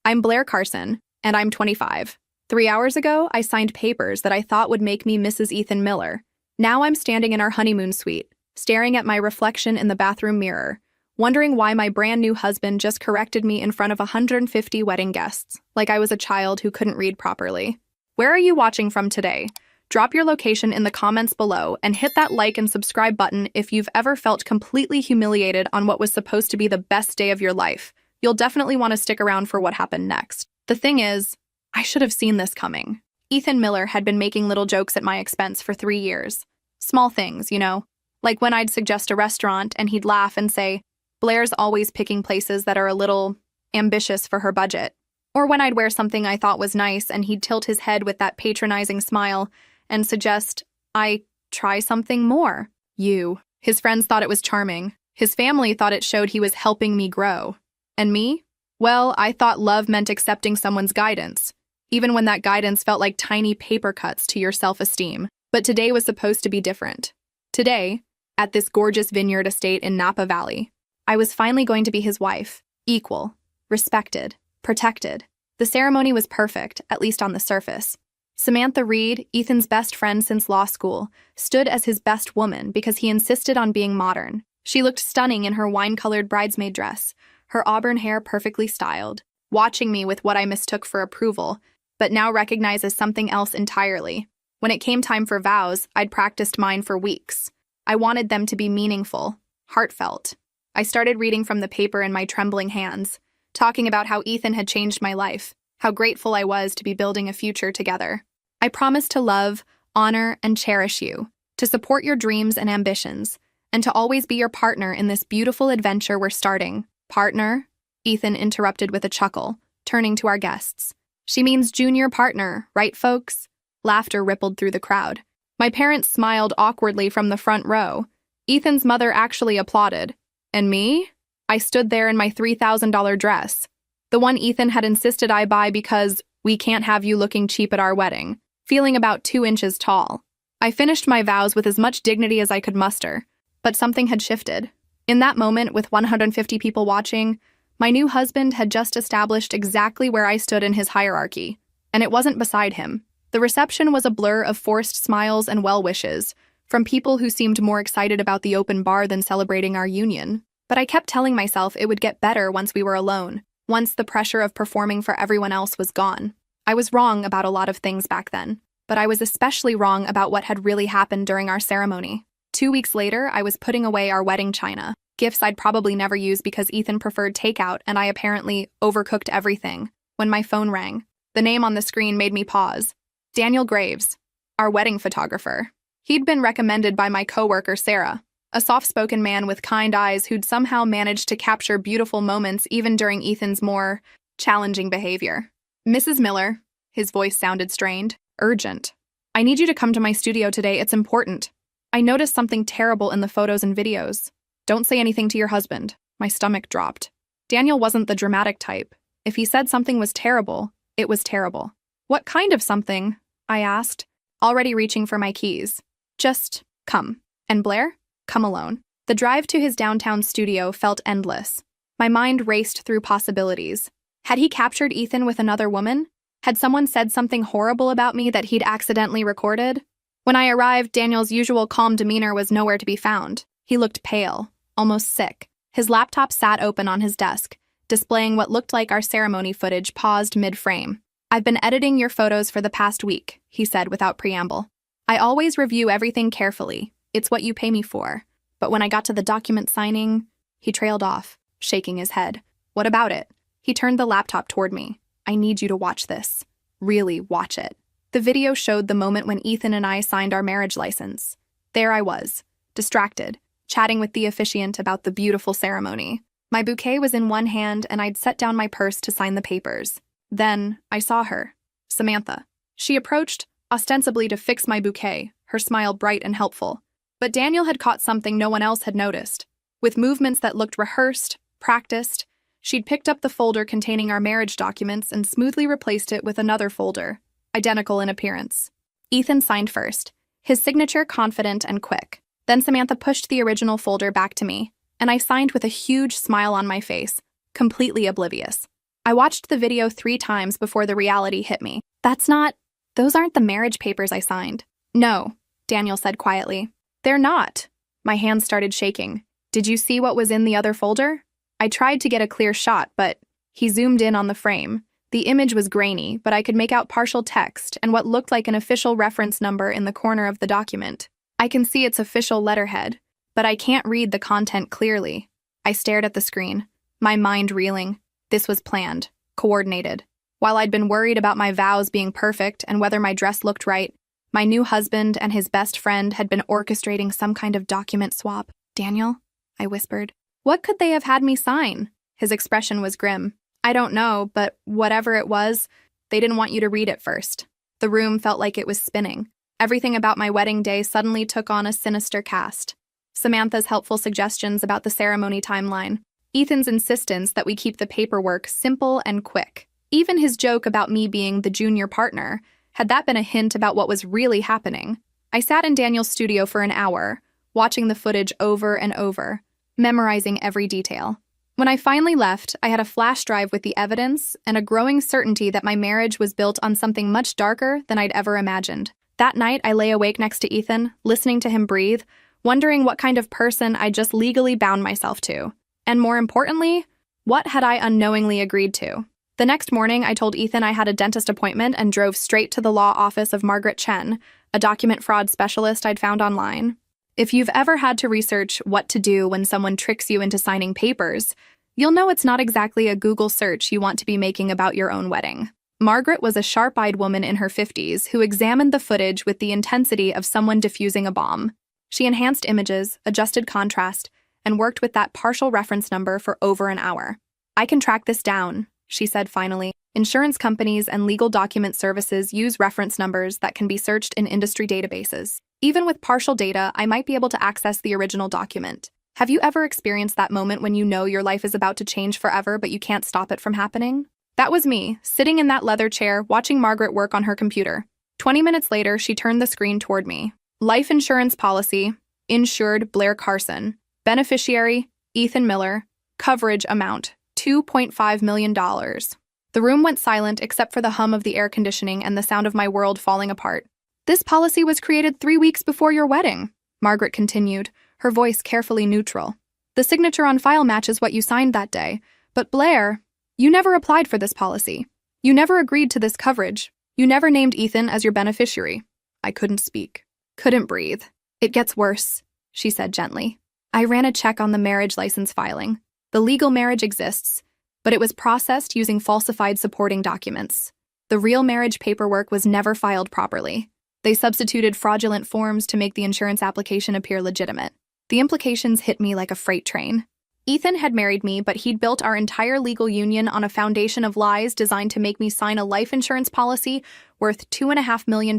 I'm Blair Carson, and I'm 25. 3 hours ago, I signed papers that I thought would make me Mrs. Ethan Miller. Now I'm standing in our honeymoon suite, staring at my reflection in the bathroom mirror, wondering why my brand new husband just corrected me in front of 150 wedding guests, like I was a child who couldn't read properly. Where are you watching from today? Drop your location in the comments below and hit that like and subscribe button if you've ever felt completely humiliated on what was supposed to be the best day of your life. You'll definitely want to stick around for what happened next. The thing is, I should have seen this coming. Ethan Miller had been making little jokes at my expense for 3 years. Small things, you know, like when I'd suggest a restaurant and he'd laugh and say, "Blair's always picking places that are a little ambitious for her budget." Or when I'd wear something I thought was nice and he'd tilt his head with that patronizing smile and suggest I try something more. His friends thought it was charming. His family thought it showed he was helping me grow. And me? Well, I thought love meant accepting someone's guidance, even when that guidance felt like tiny paper cuts to your self-esteem. But today was supposed to be different. Today, at this gorgeous vineyard estate in Napa Valley, I was finally going to be his wife, equal, respected, protected. The ceremony was perfect, at least on the surface. Samantha Reed, Ethan's best friend since law school, stood as his best woman because he insisted on being modern. She looked stunning in her wine-colored bridesmaid dress, her auburn hair perfectly styled, watching me with what I mistook for approval, but now recognize as something else entirely. When it came time for vows, I'd practiced mine for weeks. I wanted them to be meaningful, heartfelt. I started reading from the paper in my trembling hands, talking about how Ethan had changed my life, how grateful I was to be building a future together. I promised to love, honor, and cherish you, to support your dreams and ambitions, and to always be your partner in this beautiful adventure we're starting. Partner? Ethan interrupted with a chuckle, turning to our guests. She means junior partner, right, folks? Laughter rippled through the crowd. My parents smiled awkwardly from the front row. Ethan's mother actually applauded. And me? I stood there in my $3,000 dress, the one Ethan had insisted I buy because we can't have you looking cheap at our wedding, feeling about 2 inches tall. I finished my vows with as much dignity as I could muster, but something had shifted. In that moment, with 150 people watching, my new husband had just established exactly where I stood in his hierarchy, and it wasn't beside him. The reception was a blur of forced smiles and well wishes, from people who seemed more excited about the open bar than celebrating our union. But I kept telling myself it would get better once we were alone, once the pressure of performing for everyone else was gone. I was wrong about a lot of things back then, but I was especially wrong about what had really happened during our ceremony. 2 weeks later, I was putting away our wedding china, gifts I'd probably never use because Ethan preferred takeout and I apparently overcooked everything, when my phone rang. The name on the screen made me pause. Daniel Graves, our wedding photographer. He'd been recommended by my coworker Sarah, a soft-spoken man with kind eyes who'd somehow managed to capture beautiful moments even during Ethan's more challenging behavior. "Mrs. Miller," his voice sounded strained, urgent. "I need you to come to my studio today, it's important. I noticed something terrible in the photos and videos. Don't say anything to your husband." My stomach dropped. Daniel wasn't the dramatic type. If he said something was terrible, it was terrible. "What kind of something?" I asked, already reaching for my keys. "Just come. And Blair? Come alone." The drive to his downtown studio felt endless. My mind raced through possibilities. Had he captured Ethan with another woman? Had someone said something horrible about me that he'd accidentally recorded? When I arrived, Daniel's usual calm demeanor was nowhere to be found. He looked pale, almost sick. His laptop sat open on his desk, displaying what looked like our ceremony footage paused mid-frame. "I've been editing your photos for the past week," he said without preamble. "I always review everything carefully. It's what you pay me for. But when I got to the document signing," he trailed off, shaking his head. "What about it?" He turned the laptop toward me. "I need you to watch this. Really watch it." The video showed the moment when Ethan and I signed our marriage license. There I was, distracted, chatting with the officiant about the beautiful ceremony. My bouquet was in one hand and I'd set down my purse to sign the papers. Then I saw her, Samantha. She approached, ostensibly to fix my bouquet, her smile bright and helpful. But Daniel had caught something no one else had noticed. With movements that looked rehearsed, practiced, she'd picked up the folder containing our marriage documents and smoothly replaced it with another folder, identical in appearance. Ethan signed first, his signature confident and quick. Then Samantha pushed the original folder back to me, and I signed with a huge smile on my face, completely oblivious. I watched the video 3 times before the reality hit me. Those aren't the marriage papers I signed. No, Daniel said quietly. They're not. My hands started shaking. Did you see what was in the other folder? I tried to get a clear shot, but he zoomed in on the frame. The image was grainy, but I could make out partial text and what looked like an official reference number in the corner of the document. I can see its official letterhead, but I can't read the content clearly. I stared at the screen, my mind reeling. This was planned, coordinated. While I'd been worried about my vows being perfect and whether my dress looked right, my new husband and his best friend had been orchestrating some kind of document swap. Daniel, I whispered. What could they have had me sign? His expression was grim. I don't know, but whatever it was, they didn't want you to read it first. The room felt like it was spinning. Everything about my wedding day suddenly took on a sinister cast. Samantha's helpful suggestions about the ceremony timeline. Ethan's insistence that we keep the paperwork simple and quick. Even his joke about me being the junior partner. Had that been a hint about what was really happening? I sat in Daniel's studio for an hour, watching the footage over and over, memorizing every detail. When I finally left, I had a flash drive with the evidence and a growing certainty that my marriage was built on something much darker than I'd ever imagined. That night, I lay awake next to Ethan, listening to him breathe, wondering what kind of person I just legally bound myself to. And more importantly, what had I unknowingly agreed to? The next morning, I told Ethan I had a dentist appointment and drove straight to the law office of Margaret Chen, a document fraud specialist I'd found online. If you've ever had to research what to do when someone tricks you into signing papers, you'll know it's not exactly a Google search you want to be making about your own wedding. Margaret was a sharp-eyed woman in her 50s who examined the footage with the intensity of someone defusing a bomb. She enhanced images, adjusted contrast, and worked with that partial reference number for over an hour. I can track this down, she said finally. Insurance companies and legal document services use reference numbers that can be searched in industry databases. Even with partial data, I might be able to access the original document. Have you ever experienced that moment when you know your life is about to change forever but you can't stop it from happening? That was me, sitting in that leather chair, watching Margaret work on her computer. 20 minutes later, she turned the screen toward me. Life insurance policy, insured Blair Carson. Beneficiary, Ethan Miller. Coverage amount, $2.5 million. The room went silent except for the hum of the air conditioning and the sound of my world falling apart. This policy was created 3 weeks before your wedding, Margaret continued, her voice carefully neutral. The signature on file matches what you signed that day, but Blair, you never applied for this policy. You never agreed to this coverage. You never named Ethan as your beneficiary. I couldn't speak. Couldn't breathe. It gets worse, she said gently. I ran a check on the marriage license filing. The legal marriage exists, but it was processed using falsified supporting documents. The real marriage paperwork was never filed properly. They substituted fraudulent forms to make the insurance application appear legitimate. The implications hit me like a freight train. Ethan had married me, but he'd built our entire legal union on a foundation of lies designed to make me sign a life insurance policy worth $2.5 million.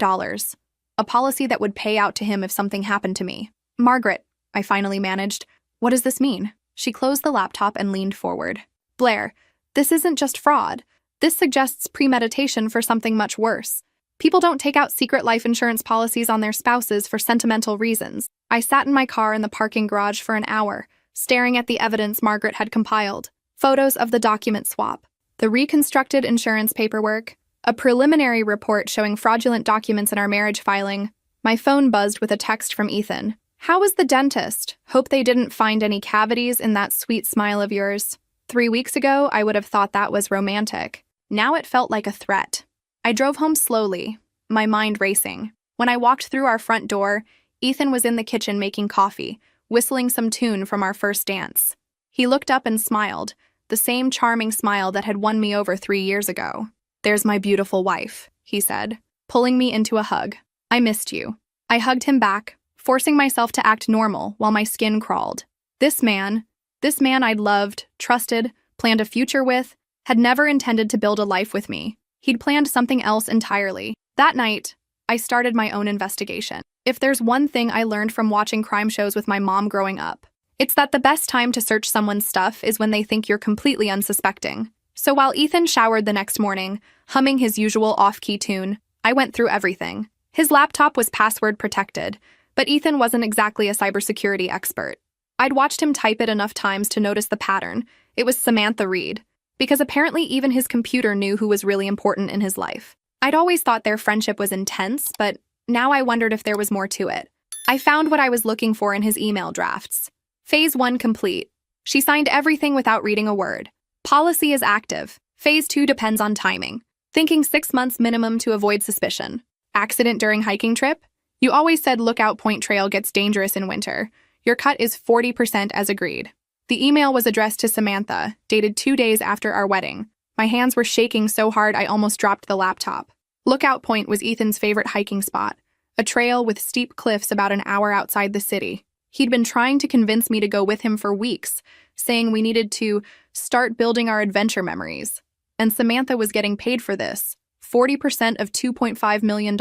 A policy that would pay out to him if something happened to me. Margaret, I finally managed. What does this mean? She closed the laptop and leaned forward. Blair, this isn't just fraud. This suggests premeditation for something much worse. People don't take out secret life insurance policies on their spouses for sentimental reasons. I sat in my car in the parking garage for an hour, staring at the evidence Margaret had compiled. Photos of the document swap, the reconstructed insurance paperwork, a preliminary report showing fraudulent documents in our marriage filing. My phone buzzed with a text from Ethan. How was the dentist? Hope they didn't find any cavities in that sweet smile of yours. 3 weeks ago, I would have thought that was romantic. Now it felt like a threat. I drove home slowly, my mind racing. When I walked through our front door, Ethan was in the kitchen making coffee, whistling some tune from our first dance. He looked up and smiled, the same charming smile that had won me over 3 years ago. There's my beautiful wife, he said, pulling me into a hug. I missed you. I hugged him back, forcing myself to act normal while my skin crawled. This man I'd loved, trusted, planned a future with, had never intended to build a life with me. He'd planned something else entirely. That night, I started my own investigation. If there's one thing I learned from watching crime shows with my mom growing up, it's that the best time to search someone's stuff is when they think you're completely unsuspecting. So while Ethan showered the next morning, humming his usual off-key tune, I went through everything. His laptop was password protected, but Ethan wasn't exactly a cybersecurity expert. I'd watched him type it enough times to notice the pattern. It was Samantha Reed. because apparently even his computer knew who was really important in his life. I'd always thought their friendship was intense, but now I wondered if there was more to it. I found what I was looking for in his email drafts. Phase 1 complete. She signed everything without reading a word. Policy is active. Phase 2 depends on timing. Thinking 6 months minimum to avoid suspicion. Accident during hiking trip? You always said Lookout Point Trail gets dangerous in winter. Your cut is 40% as agreed. The email was addressed to Samantha, dated 2 days after our wedding. My hands were shaking so hard I almost dropped the laptop. Lookout Point was Ethan's favorite hiking spot, a trail with steep cliffs about an hour outside the city. He'd been trying to convince me to go with him for weeks, saying we needed to start building our adventure memories. And Samantha was getting paid for this, 40% of $2.5 million.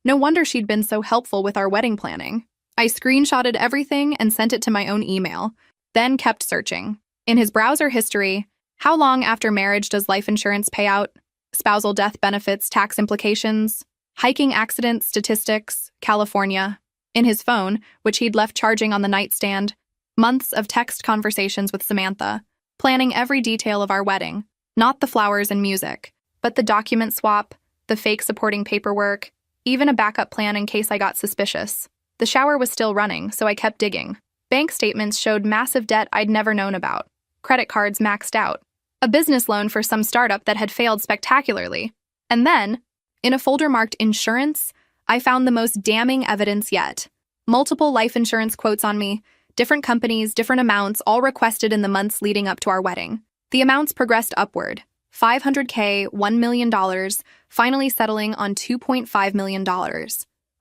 No wonder she'd been so helpful with our wedding planning. I screenshotted everything and sent it to my own email, then kept searching. In his browser history, how long after marriage does life insurance pay out? Spousal death benefits, tax implications, hiking accident statistics, California. In his phone, which he'd left charging on the nightstand, months of text conversations with Samantha, planning every detail of our wedding, not the flowers and music, but the document swap, the fake supporting paperwork, even a backup plan in case I got suspicious. The shower was still running, so I kept digging. Bank statements showed massive debt I'd never known about. Credit cards maxed out. A business loan for some startup that had failed spectacularly. And then, in a folder marked insurance, I found the most damning evidence yet. Multiple life insurance quotes on me, different companies, different amounts, all requested in the months leading up to our wedding. The amounts progressed upward. $500K, $1 million, finally settling on $2.5 million.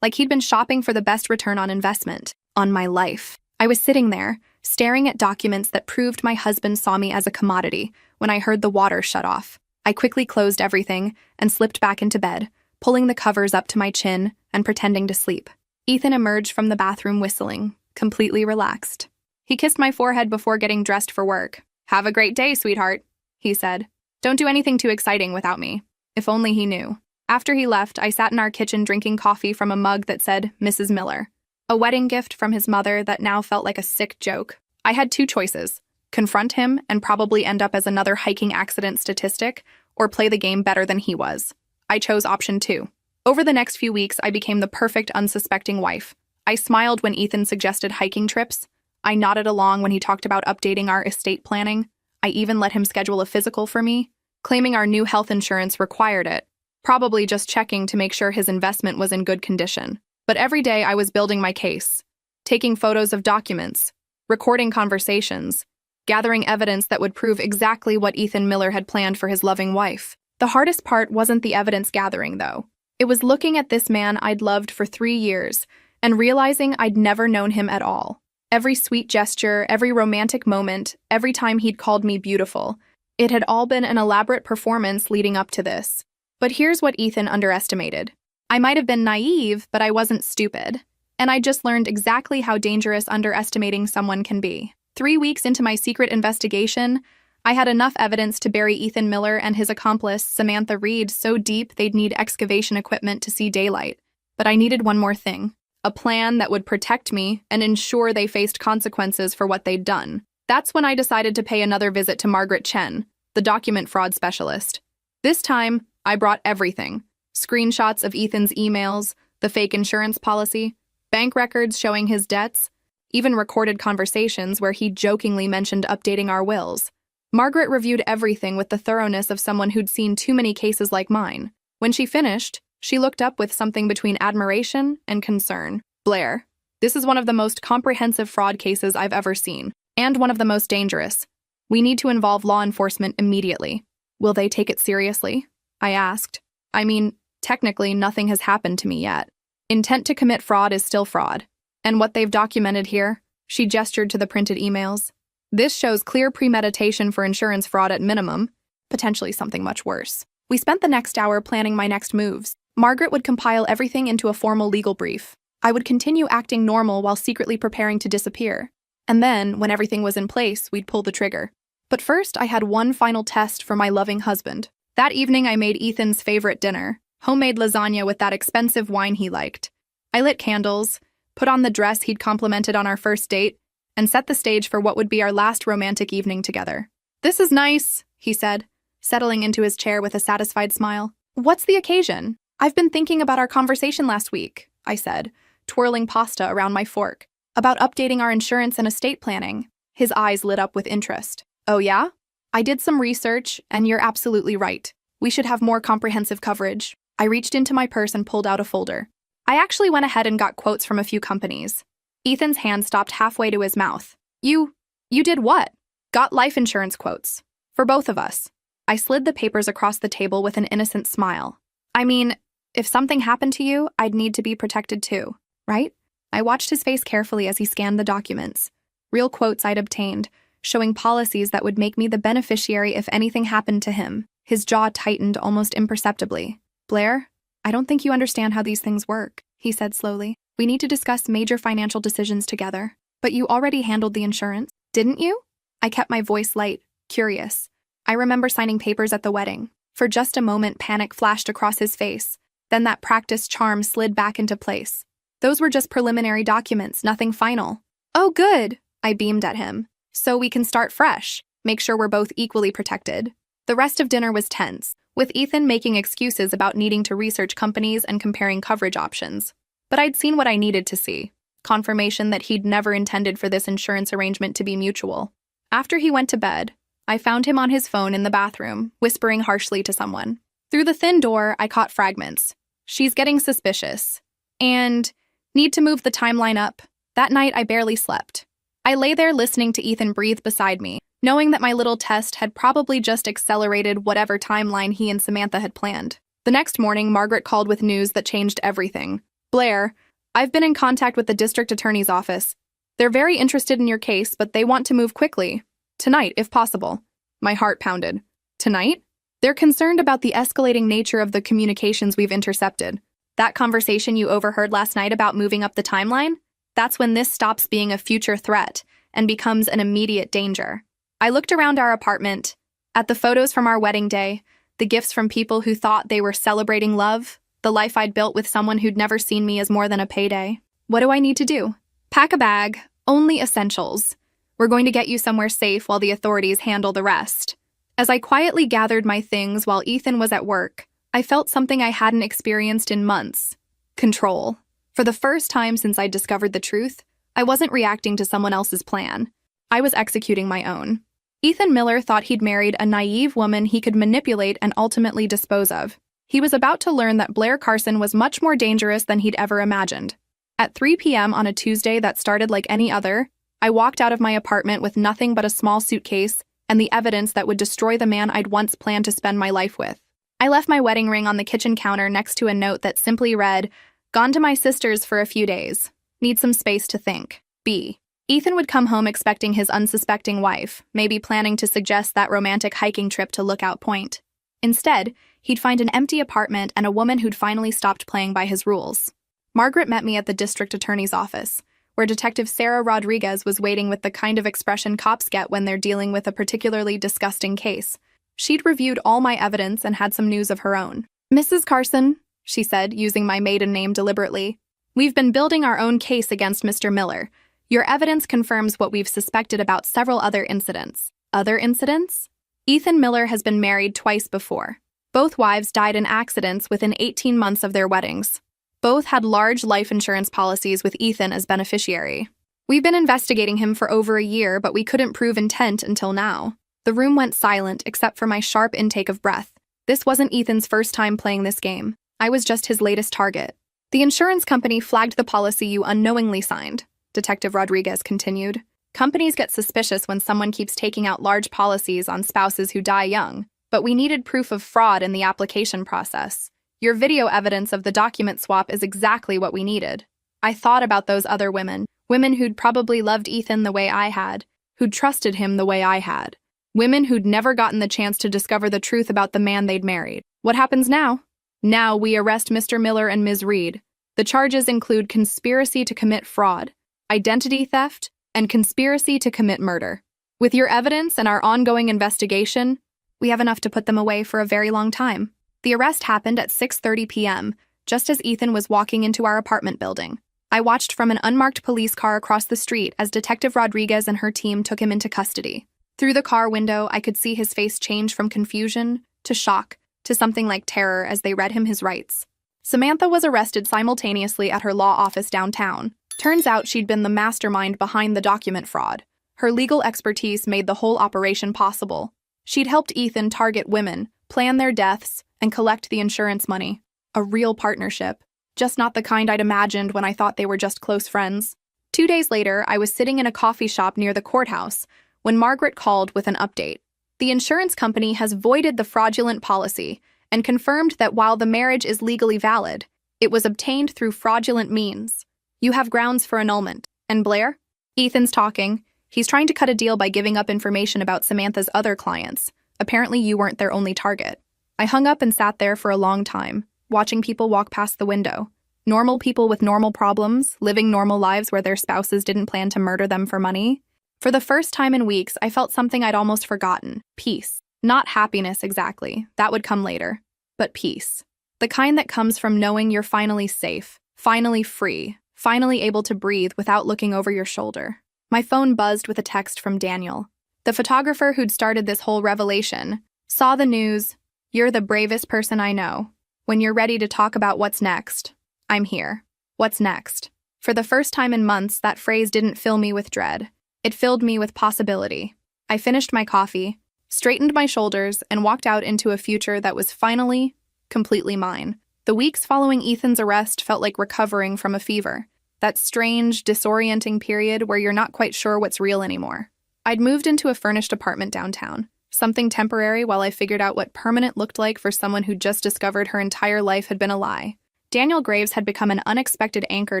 Like he'd been shopping for the best return on investment. On my life. I was sitting there, staring at documents that proved my husband saw me as a commodity, when I heard the water shut off. I quickly closed everything and slipped back into bed, pulling the covers up to my chin and pretending to sleep. Ethan emerged from the bathroom whistling, completely relaxed. He kissed my forehead before getting dressed for work. "Have a great day, sweetheart," he said. "Don't do anything too exciting without me." If only he knew. After he left, I sat in our kitchen drinking coffee from a mug that said Mrs. Miller, a wedding gift from his mother that now felt like a sick joke. I had two choices: confront him and probably end up as another hiking accident statistic, or play the game better than he was. I chose option 2. Over the next few weeks, I became the perfect unsuspecting wife. I smiled when Ethan suggested hiking trips. I nodded along when he talked about updating our estate planning. I even let him schedule a physical for me, claiming our new health insurance required it, probably just checking to make sure his investment was in good condition. But every day I was building my case, taking photos of documents, recording conversations, gathering evidence that would prove exactly what Ethan Miller had planned for his loving wife. The hardest part wasn't the evidence gathering, though. It was looking at this man I'd loved for 3 years and realizing I'd never known him at all. Every sweet gesture, every romantic moment, every time he'd called me beautiful, it had all been an elaborate performance leading up to this. But here's what Ethan underestimated. I might have been naive, but I wasn't stupid. And I just learned exactly how dangerous underestimating someone can be. 3 weeks into my secret investigation, I had enough evidence to bury Ethan Miller and his accomplice, Samantha Reed, so deep they'd need excavation equipment to see daylight. But I needed one more thing: a plan that would protect me and ensure they faced consequences for what they'd done. That's when I decided to pay another visit to Margaret Chen, the document fraud specialist. This time, I brought everything: screenshots of Ethan's emails, the fake insurance policy, bank records showing his debts, even recorded conversations where he jokingly mentioned updating our wills. Margaret reviewed everything with the thoroughness of someone who'd seen too many cases like mine. When she finished, she looked up with something between admiration and concern. "Blair, this is one of the most comprehensive fraud cases I've ever seen, and one of the most dangerous. We need to involve law enforcement immediately." "Will they take it seriously?" I asked. I mean, technically nothing has happened to me yet. Intent to commit fraud is still fraud. And what they've documented here, she gestured to the printed emails. This shows clear premeditation for insurance fraud at minimum, potentially something much worse. We spent the next hour planning my next moves. Margaret would compile everything into a formal legal brief. I would continue acting normal while secretly preparing to disappear. And then, when everything was in place, we'd pull the trigger. But first, I had one final test for my loving husband. That evening, I made Ethan's favorite dinner, homemade lasagna with that expensive wine he liked. I lit candles, put on the dress he'd complimented on our first date, and set the stage for what would be our last romantic evening together. "This is nice," he said, settling into his chair with a satisfied smile. What's the occasion? I've been thinking about our conversation last week, I said, twirling pasta around my fork, about updating our insurance and estate planning. His eyes lit up with interest. Oh yeah? I did some research, and you're absolutely right. We should have more comprehensive coverage. I reached into my purse and pulled out a folder. I actually went ahead and got quotes from a few companies. Ethan's hand stopped halfway to his mouth. You did what? Got life insurance quotes. For both of us. I slid the papers across the table with an innocent smile. I mean, if something happened to you, I'd need to be protected too, right? I watched his face carefully as he scanned the documents. Real quotes I'd obtained, showing policies that would make me the beneficiary if anything happened to him. His jaw tightened almost imperceptibly. Blair, I don't think you understand how these things work, he said slowly. We need to discuss major financial decisions together. But you already handled the insurance, didn't you? I kept my voice light, curious. I remember signing papers at the wedding. For just a moment, panic flashed across his face. Then that practiced charm slid back into place. Those were just preliminary documents, nothing final. Oh, good, I beamed at him. So we can start fresh, make sure we're both equally protected. The rest of dinner was tense, with Ethan making excuses about needing to research companies and comparing coverage options. But I'd seen what I needed to see. Confirmation that he'd never intended for this insurance arrangement to be mutual. After he went to bed, I found him on his phone in the bathroom, whispering harshly to someone. Through the thin door, I caught fragments. She's getting suspicious. And need to move the timeline up. That night, I barely slept. I lay there listening to Ethan breathe beside me, knowing that my little test had probably just accelerated whatever timeline he and Samantha had planned. The next morning, Margaret called with news that changed everything. Blair, I've been in contact with the district attorney's office. They're very interested in your case, but they want to move quickly. Tonight, if possible. My heart pounded. Tonight? They're concerned about the escalating nature of the communications we've intercepted. That conversation you overheard last night about moving up the timeline? That's when this stops being a future threat and becomes an immediate danger. I looked around our apartment, at the photos from our wedding day, the gifts from people who thought they were celebrating love, the life I'd built with someone who'd never seen me as more than a payday. What do I need to do? Pack a bag, only essentials. We're going to get you somewhere safe while the authorities handle the rest. As I quietly gathered my things while Ethan was at work, I felt something I hadn't experienced in months. Control. For the first time since I'd discovered the truth, I wasn't reacting to someone else's plan. I was executing my own. Ethan Miller thought he'd married a naive woman he could manipulate and ultimately dispose of. He was about to learn that Blair Carson was much more dangerous than he'd ever imagined. At 3 p.m. on a Tuesday that started like any other, I walked out of my apartment with nothing but a small suitcase and the evidence that would destroy the man I'd once planned to spend my life with. I left my wedding ring on the kitchen counter next to a note that simply read, "Gone to my sister's for a few days. Need some space to think. B." Ethan would come home expecting his unsuspecting wife, maybe planning to suggest that romantic hiking trip to Lookout Point. Instead, he'd find an empty apartment and a woman who'd finally stopped playing by his rules. Margaret met me at the district attorney's office, where Detective Sarah Rodriguez was waiting with the kind of expression cops get when they're dealing with a particularly disgusting case. She'd reviewed all my evidence and had some news of her own. "Mrs. Carson," she said, using my maiden name deliberately, "we've been building our own case against Mr. Miller. Your evidence confirms what we've suspected about several other incidents." Other incidents? Ethan Miller has been married twice before. Both wives died in accidents within 18 months of their weddings. Both had large life insurance policies with Ethan as beneficiary. We've been investigating him for over a year, but we couldn't prove intent until now. The room went silent except for my sharp intake of breath. This wasn't Ethan's first time playing this game. I was just his latest target. "The insurance company flagged the policy you unknowingly signed," Detective Rodriguez continued. "Companies get suspicious when someone keeps taking out large policies on spouses who die young, but we needed proof of fraud in the application process. Your video evidence of the document swap is exactly what we needed." I thought about those other women who'd probably loved Ethan the way I had, who'd trusted him the way I had, women who'd never gotten the chance to discover the truth about the man they'd married. What happens now? Now we arrest Mr. Miller and Ms. Reed. The charges include conspiracy to commit fraud, identity theft, and conspiracy to commit murder. With your evidence and our ongoing investigation, we have enough to put them away for a very long time. The arrest happened at 6:30 p.m., just as Ethan was walking into our apartment building. I watched from an unmarked police car across the street as Detective Rodriguez and her team took him into custody. Through the car window, I could see his face change from confusion to shock to something like terror as they read him his rights. Samantha was arrested simultaneously at her law office downtown. Turns out she'd been the mastermind behind the document fraud. Her legal expertise made the whole operation possible. She'd helped Ethan target women, plan their deaths, and collect the insurance money. A real partnership. Just not the kind I'd imagined when I thought they were just close friends. 2 days later, I was sitting in a coffee shop near the courthouse when Margaret called with an update. The insurance company has voided the fraudulent policy and confirmed that while the marriage is legally valid, it was obtained through fraudulent means. You have grounds for annulment. And Blair? Ethan's talking. He's trying to cut a deal by giving up information about Samantha's other clients. Apparently you weren't their only target. I hung up and sat there for a long time, watching people walk past the window. Normal people with normal problems, living normal lives where their spouses didn't plan to murder them for money. For the first time in weeks, I felt something I'd almost forgotten. Peace. Not happiness exactly. That would come later. But peace. The kind that comes from knowing you're finally safe, finally free, finally able to breathe without looking over your shoulder. My phone buzzed with a text from Daniel. The photographer who'd started this whole revelation. Saw the news. You're the bravest person I know. When you're ready to talk about what's next, I'm here. What's next? For the first time in months, that phrase didn't fill me with dread. It filled me with possibility. I finished my coffee, straightened my shoulders, and walked out into a future that was finally, completely mine. The weeks following Ethan's arrest felt like recovering from a fever. That strange, disorienting period where you're not quite sure what's real anymore. I'd moved into a furnished apartment downtown. Something temporary while I figured out what permanent looked like for someone who just discovered her entire life had been a lie. Daniel Graves had become an unexpected anchor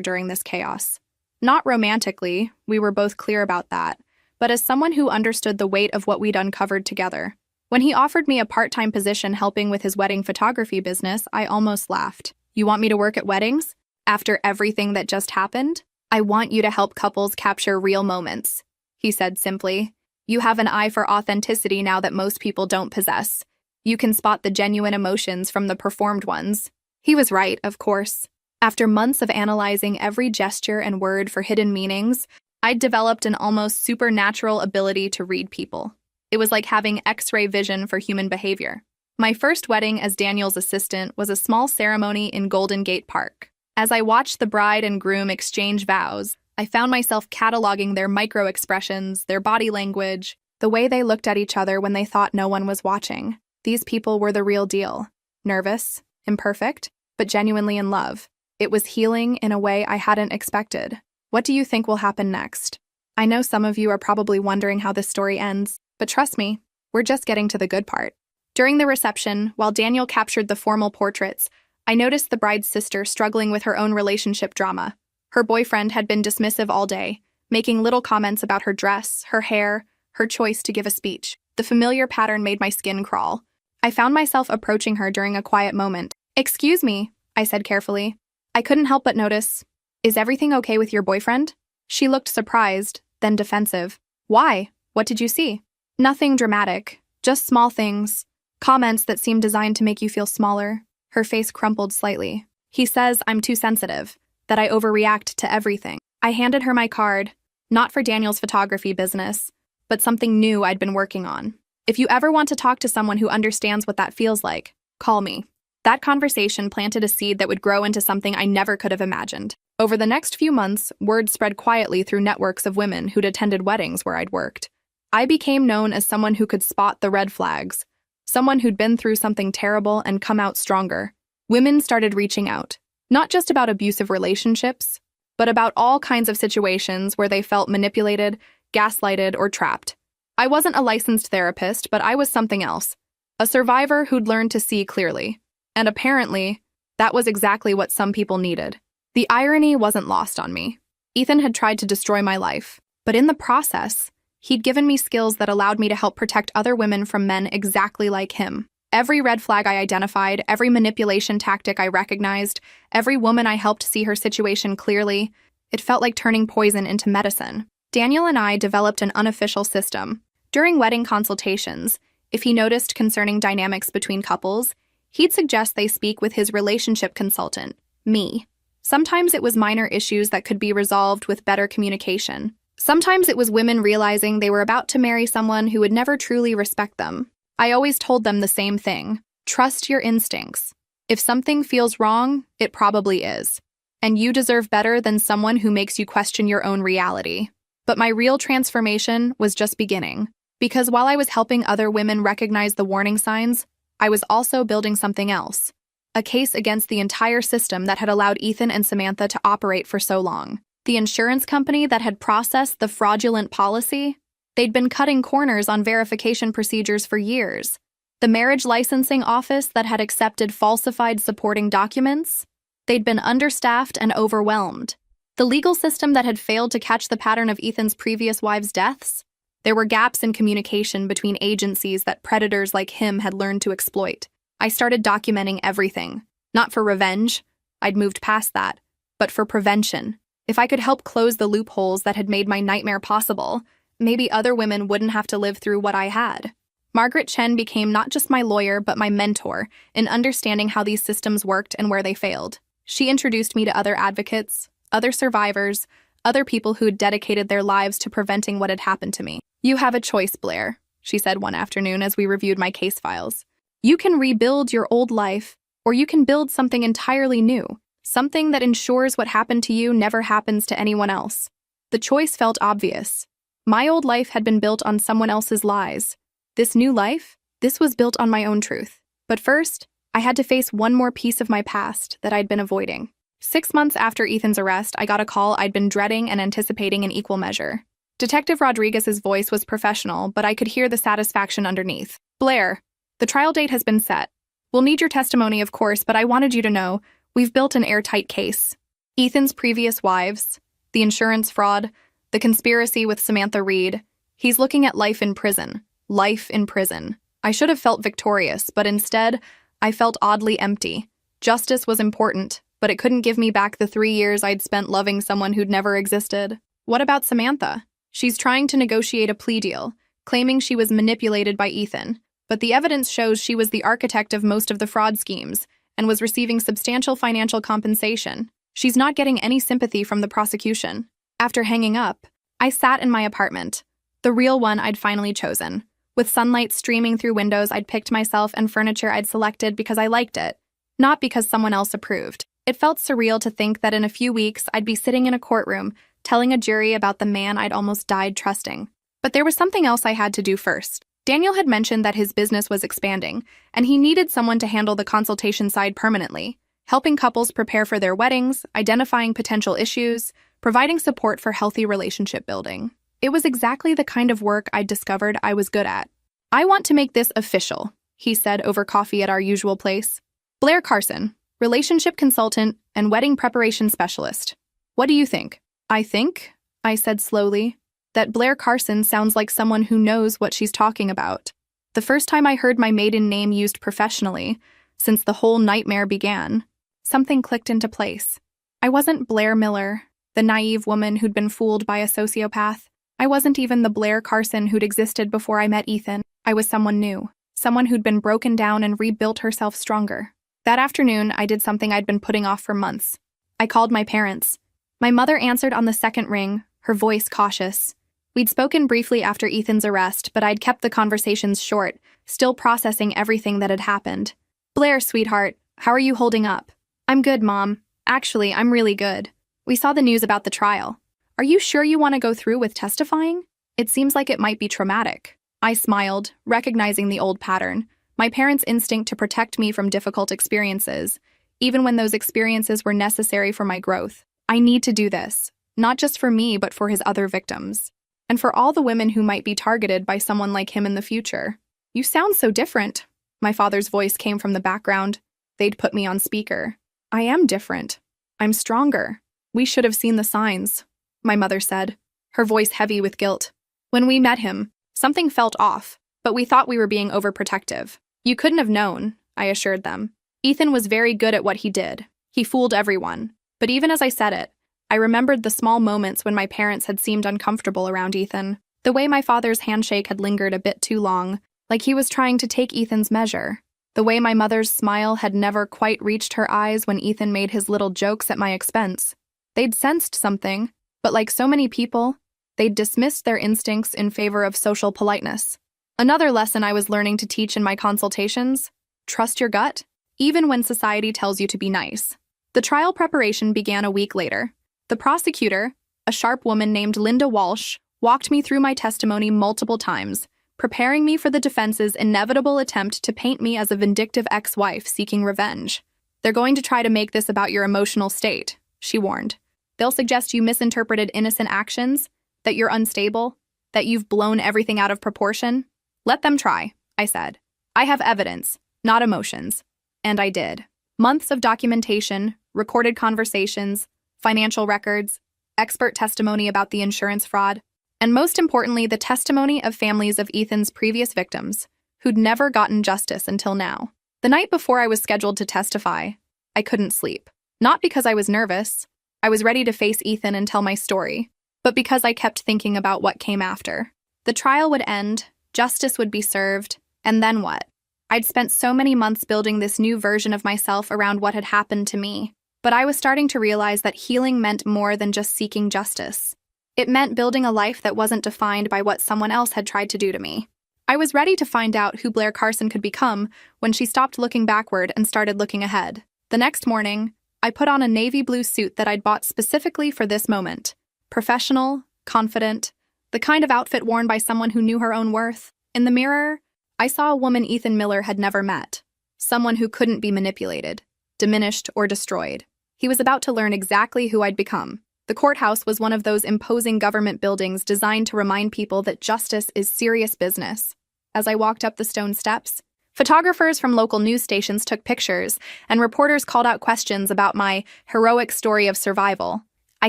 during this chaos. Not romantically, we were both clear about that, but as someone who understood the weight of what we'd uncovered together. When he offered me a part-time position helping with his wedding photography business, I almost laughed. You want me to work at weddings? After everything that just happened? I want you to help couples capture real moments, he said simply. You have an eye for authenticity now that most people don't possess. You can spot the genuine emotions from the performed ones. He was right, of course. After months of analyzing every gesture and word for hidden meanings, I'd developed an almost supernatural ability to read people. It was like having X-ray vision for human behavior. My first wedding as Daniel's assistant was a small ceremony in Golden Gate Park. As I watched the bride and groom exchange vows, I found myself cataloging their micro-expressions, their body language, the way they looked at each other when they thought no one was watching. These people were the real deal. Nervous, imperfect, but genuinely in love. It was healing in a way I hadn't expected. What do you think will happen next? I know some of you are probably wondering how this story ends, but trust me, we're just getting to the good part. During the reception, while Daniel captured the formal portraits, I noticed the bride's sister struggling with her own relationship drama. Her boyfriend had been dismissive all day, making little comments about her dress, her hair, her choice to give a speech. The familiar pattern made my skin crawl. I found myself approaching her during a quiet moment. "Excuse me," I said carefully. I couldn't help but notice. "Is everything okay with your boyfriend?" She looked surprised, then defensive. "Why? What did you see?" "Nothing dramatic. Just small things. Comments that seem designed to make you feel smaller." Her face crumpled slightly. "He says I'm too sensitive, that I overreact to everything." I handed her my card, not for Daniel's photography business, but something new I'd been working on. "If you ever want to talk to someone who understands what that feels like, call me." That conversation planted a seed that would grow into something I never could have imagined. Over the next few months, word spread quietly through networks of women who'd attended weddings where I'd worked. I became known as someone who could spot the red flags, someone who'd been through something terrible and come out stronger. Women started reaching out, not just about abusive relationships, but about all kinds of situations where they felt manipulated, gaslighted, or trapped. I wasn't a licensed therapist, but I was something else, a survivor who'd learned to see clearly. And apparently, that was exactly what some people needed. The irony wasn't lost on me. Ethan had tried to destroy my life, but in the process, he'd given me skills that allowed me to help protect other women from men exactly like him. Every red flag I identified, every manipulation tactic I recognized, every woman I helped see her situation clearly, it felt like turning poison into medicine. Daniel and I developed an unofficial system. During wedding consultations, if he noticed concerning dynamics between couples, he'd suggest they speak with his relationship consultant, me. Sometimes it was minor issues that could be resolved with better communication. Sometimes it was women realizing they were about to marry someone who would never truly respect them. I always told them the same thing: trust your instincts. If something feels wrong, it probably is. And you deserve better than someone who makes you question your own reality. But my real transformation was just beginning. Because while I was helping other women recognize the warning signs, I was also building something else. A case against the entire system that had allowed Ethan and Samantha to operate for so long. The insurance company that had processed the fraudulent policy. They'd been cutting corners on verification procedures for years. The marriage licensing office that had accepted falsified supporting documents. They'd been understaffed and overwhelmed. The legal system that had failed to catch the pattern of Ethan's previous wives' deaths. There were gaps in communication between agencies that predators like him had learned to exploit. I started documenting everything. Not for revenge, I'd moved past that, but for prevention. If I could help close the loopholes that had made my nightmare possible, maybe other women wouldn't have to live through what I had. Margaret Chen became not just my lawyer, but my mentor in understanding how these systems worked and where they failed. She introduced me to other advocates, other survivors, other people who had dedicated their lives to preventing what had happened to me. "You have a choice, Blair," she said one afternoon as we reviewed my case files. "You can rebuild your old life, or you can build something entirely new, something that ensures what happened to you never happens to anyone else." The choice felt obvious. My old life had been built on someone else's lies. This new life, this was built on my own truth. But first, I had to face one more piece of my past that I'd been avoiding. 6 months after Ethan's arrest, I got a call I'd been dreading and anticipating in equal measure. Detective Rodriguez's voice was professional, but I could hear the satisfaction underneath. "Blair, the trial date has been set. We'll need your testimony, of course, but I wanted you to know we've built an airtight case. Ethan's previous wives, the insurance fraud, the conspiracy with Samantha Reed. He's looking at life in prison. Life in prison." I should have felt victorious, but instead, I felt oddly empty. Justice was important, but it couldn't give me back the 3 years I'd spent loving someone who'd never existed. What about Samantha? She's trying to negotiate a plea deal, claiming she was manipulated by Ethan, but the evidence shows she was the architect of most of the fraud schemes and was receiving substantial financial compensation. She's not getting any sympathy from the prosecution. After hanging up, I sat in my apartment, the real one I'd finally chosen. With sunlight streaming through windows I'd picked myself and furniture I'd selected because I liked it, not because someone else approved. It felt surreal to think that in a few weeks I'd be sitting in a courtroom telling a jury about the man I'd almost died trusting. But there was something else I had to do first. Daniel had mentioned that his business was expanding, and he needed someone to handle the consultation side permanently, helping couples prepare for their weddings, identifying potential issues, providing support for healthy relationship building. It was exactly the kind of work I'd discovered I was good at. "I want to make this official," he said over coffee at our usual place. "Blair Carson, relationship consultant and wedding preparation specialist. What do you think?" I think," I said slowly, "that Blair Carson sounds like someone who knows what she's talking about." The first time I heard my maiden name used professionally, since the whole nightmare began, something clicked into place. I wasn't Blair Miller, the naive woman who'd been fooled by a sociopath. I wasn't even the Blair Carson who'd existed before I met Ethan. I was someone new, someone who'd been broken down and rebuilt herself stronger. That afternoon, I did something I'd been putting off for months. I called my parents. My mother answered on the second ring, her voice cautious. We'd spoken briefly after Ethan's arrest, but I'd kept the conversations short, still processing everything that had happened. "Blair, sweetheart, how are you holding up?" "I'm good, Mom. Actually, I'm really good. We saw the news about the trial. Are you sure you want to go through with testifying? It seems like it might be traumatic." I smiled, recognizing the old pattern, my parents' instinct to protect me from difficult experiences, even when those experiences were necessary for my growth. I need to do this, not just for me, but for his other victims. And for all the women who might be targeted by someone like him in the future. "You sound so different." My father's voice came from the background. They'd put me on speaker. "I am different. I'm stronger. We should have seen the signs," my mother said, her voice heavy with guilt. "When we met him, something felt off, but we thought we were being overprotective." "You couldn't have known," I assured them. "Ethan was very good at what he did. He fooled everyone." But even as I said it, I remembered the small moments when my parents had seemed uncomfortable around Ethan. The way my father's handshake had lingered a bit too long, like he was trying to take Ethan's measure. The way my mother's smile had never quite reached her eyes when Ethan made his little jokes at my expense. They'd sensed something, but like so many people, They'd dismissed their instincts in favor of social politeness. Another lesson I was learning to teach in my consultations: trust your gut, even when society tells you to be nice. The trial preparation began a week later. The prosecutor, a sharp woman named Linda Walsh, walked me through my testimony multiple times, preparing me for the defense's inevitable attempt to paint me as a vindictive ex-wife seeking revenge. "They're going to try to make this about your emotional state," she warned. "They'll suggest you misinterpreted innocent actions, that you're unstable, that you've blown everything out of proportion. Let them try," I said. "I have evidence, not emotions." And I did. Months of documentation, recorded conversations, financial records, expert testimony about the insurance fraud, and most importantly, the testimony of families of Ethan's previous victims, who'd never gotten justice until now. The night before I was scheduled to testify, I couldn't sleep. Not because I was nervous. I was ready to face Ethan and tell my story, but because I kept thinking about what came after. The trial would end, justice would be served, and then what? I'd spent so many months building this new version of myself around what had happened to me, but I was starting to realize that healing meant more than just seeking justice. It meant building a life that wasn't defined by what someone else had tried to do to me. I was ready to find out who Blair Carson could become when she stopped looking backward and started looking ahead. The next morning, I put on a navy blue suit that I'd bought specifically for this moment. Professional, confident, the kind of outfit worn by someone who knew her own worth. In the mirror, I saw a woman Ethan Miller had never met. Someone who couldn't be manipulated, diminished, or destroyed. He was about to learn exactly who I'd become. The courthouse was one of those imposing government buildings designed to remind people that justice is serious business. As I walked up the stone steps, photographers from local news stations took pictures, and reporters called out questions about my heroic story of survival. I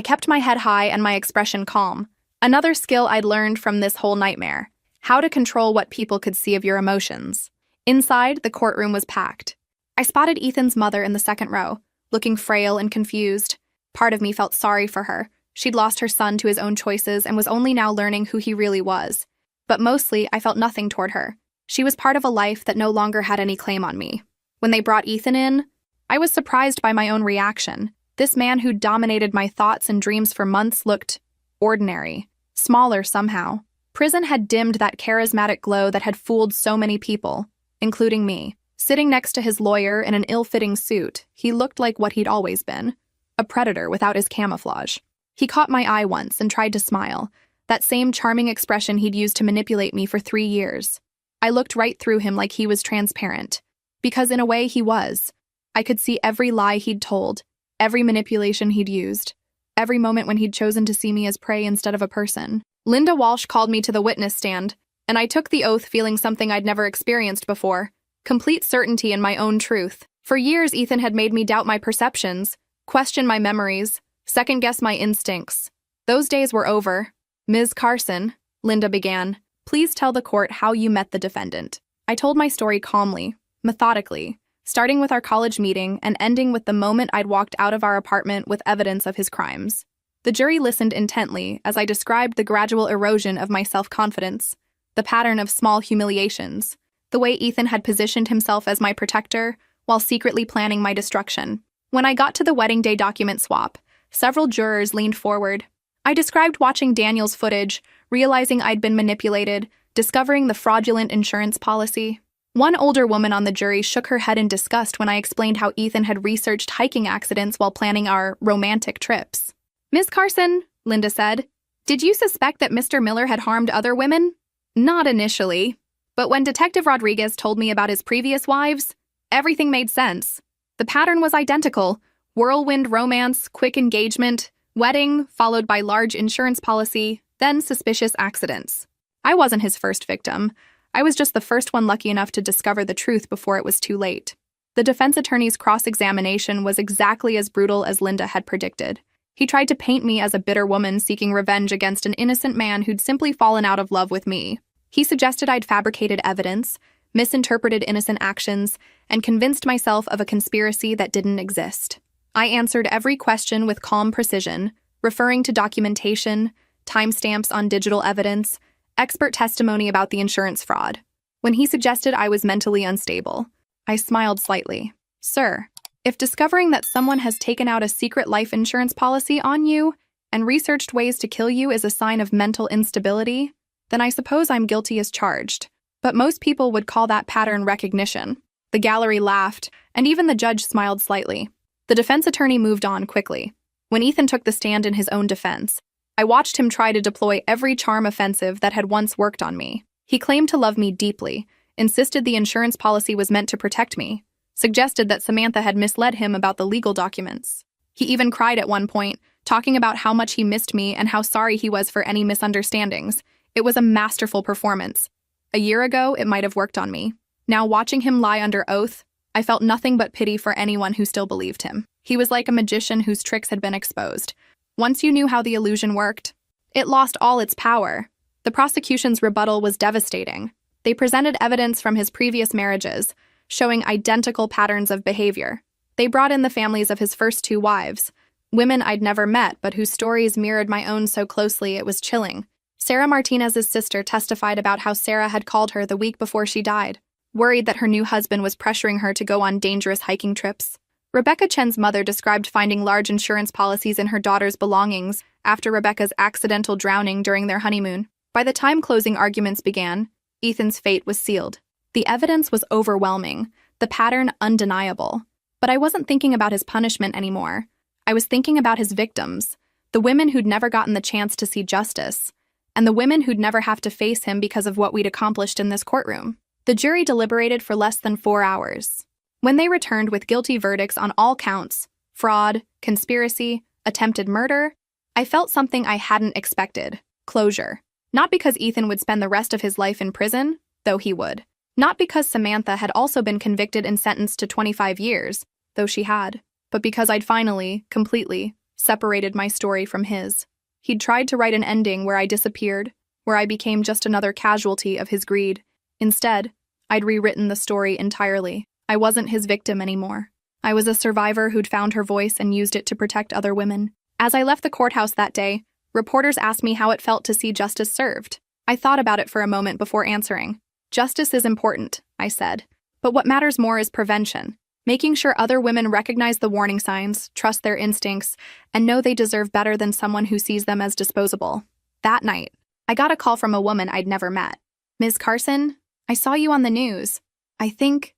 kept my head high and my expression calm. Another skill I'd learned from this whole nightmare: how to control what people could see of your emotions. Inside, the courtroom was packed. I spotted Ethan's mother in the second row, looking frail and confused. Part of me felt sorry for her. She'd lost her son to his own choices and was only now learning who he really was. But mostly, I felt nothing toward her. She was part of a life that no longer had any claim on me. When they brought Ethan in, I was surprised by my own reaction. This man who'd dominated my thoughts and dreams for months looked ordinary, smaller somehow. Prison had dimmed that charismatic glow that had fooled so many people, including me. Sitting next to his lawyer in an ill-fitting suit, he looked like what he'd always been, a predator without his camouflage. He caught my eye once and tried to smile, that same charming expression he'd used to manipulate me for 3 years. I looked right through him like he was transparent, because in a way he was. I could see every lie he'd told, every manipulation he'd used, every moment when he'd chosen to see me as prey instead of a person. Linda Walsh called me to the witness stand, and I took the oath feeling something I'd never experienced before: complete certainty in my own truth. For years, Ethan had made me doubt my perceptions, question my memories, second-guess my instincts. Those days were over. "Ms. Carson," Linda began, "please tell the court how you met the defendant." I told my story calmly, methodically, starting with our college meeting and ending with the moment I'd walked out of our apartment with evidence of his crimes. The jury listened intently as I described the gradual erosion of my self-confidence, the pattern of small humiliations, the way Ethan had positioned himself as my protector while secretly planning my destruction. When I got to the wedding day document swap, several jurors leaned forward. I described watching Daniel's footage, realizing I'd been manipulated, discovering the fraudulent insurance policy. One older woman on the jury shook her head in disgust when I explained how Ethan had researched hiking accidents while planning our romantic trips. "Ms. Carson," Linda said, "did you suspect that Mr. Miller had harmed other women?" "Not initially. But when Detective Rodriguez told me about his previous wives, everything made sense. The pattern was identical: whirlwind romance, quick engagement, wedding, followed by large insurance policy, then suspicious accidents. I wasn't his first victim. I was just the first one lucky enough to discover the truth before it was too late." The defense attorney's cross-examination was exactly as brutal as Linda had predicted. He tried to paint me as a bitter woman seeking revenge against an innocent man who'd simply fallen out of love with me. He suggested I'd fabricated evidence, misinterpreted innocent actions, and convinced myself of a conspiracy that didn't exist. I answered every question with calm precision, referring to documentation, timestamps on digital evidence, expert testimony about the insurance fraud. When he suggested I was mentally unstable, I smiled slightly. "Sir, if discovering that someone has taken out a secret life insurance policy on you and researched ways to kill you is a sign of mental instability, then I suppose I'm guilty as charged. But most people would call that pattern recognition. The gallery laughed, and even the judge smiled slightly. The defense attorney moved on quickly. When Ethan took the stand in his own defense, I watched him try to deploy every charm offensive that had once worked on me. He claimed to love me deeply, insisted the insurance policy was meant to protect me, suggested that Samantha had misled him about the legal documents. He even cried at one point, talking about how much he missed me and how sorry he was for any misunderstandings. It was a masterful performance. A year ago, it might have worked on me. Now, watching him lie under oath, I felt nothing but pity for anyone who still believed him. He was like a magician whose tricks had been exposed. Once you knew how the illusion worked, it lost all its power. The prosecution's rebuttal was devastating. They presented evidence from his previous marriages, showing identical patterns of behavior. They brought in the families of his first 2 wives, women I'd never met but whose stories mirrored my own so closely it was chilling. Sarah Martinez's sister testified about how Sarah had called her the week before she died, worried that her new husband was pressuring her to go on dangerous hiking trips. Rebecca Chen's mother described finding large insurance policies in her daughter's belongings after Rebecca's accidental drowning during their honeymoon. By the time closing arguments began, Ethan's fate was sealed. The evidence was overwhelming, the pattern undeniable. But I wasn't thinking about his punishment anymore. I was thinking about his victims, the women who'd never gotten the chance to see justice, and the women who'd never have to face him because of what we'd accomplished in this courtroom. The jury deliberated for less than 4 hours. When they returned with guilty verdicts on all counts, fraud, conspiracy, attempted murder, I felt something I hadn't expected: closure. Not because Ethan would spend the rest of his life in prison, though he would. Not because Samantha had also been convicted and sentenced to 25 years, though she had. But because I'd finally, completely, separated my story from his. He'd tried to write an ending where I disappeared, where I became just another casualty of his greed. Instead, I'd rewritten the story entirely. I wasn't his victim anymore. I was a survivor who'd found her voice and used it to protect other women. As I left the courthouse that day, reporters asked me how it felt to see justice served. I thought about it for a moment before answering. Justice is important, I said. But what matters more is prevention. Making sure other women recognize the warning signs, trust their instincts, and know they deserve better than someone who sees them as disposable. That night, I got a call from a woman I'd never met. "Ms. Carson, I saw you on the news. I think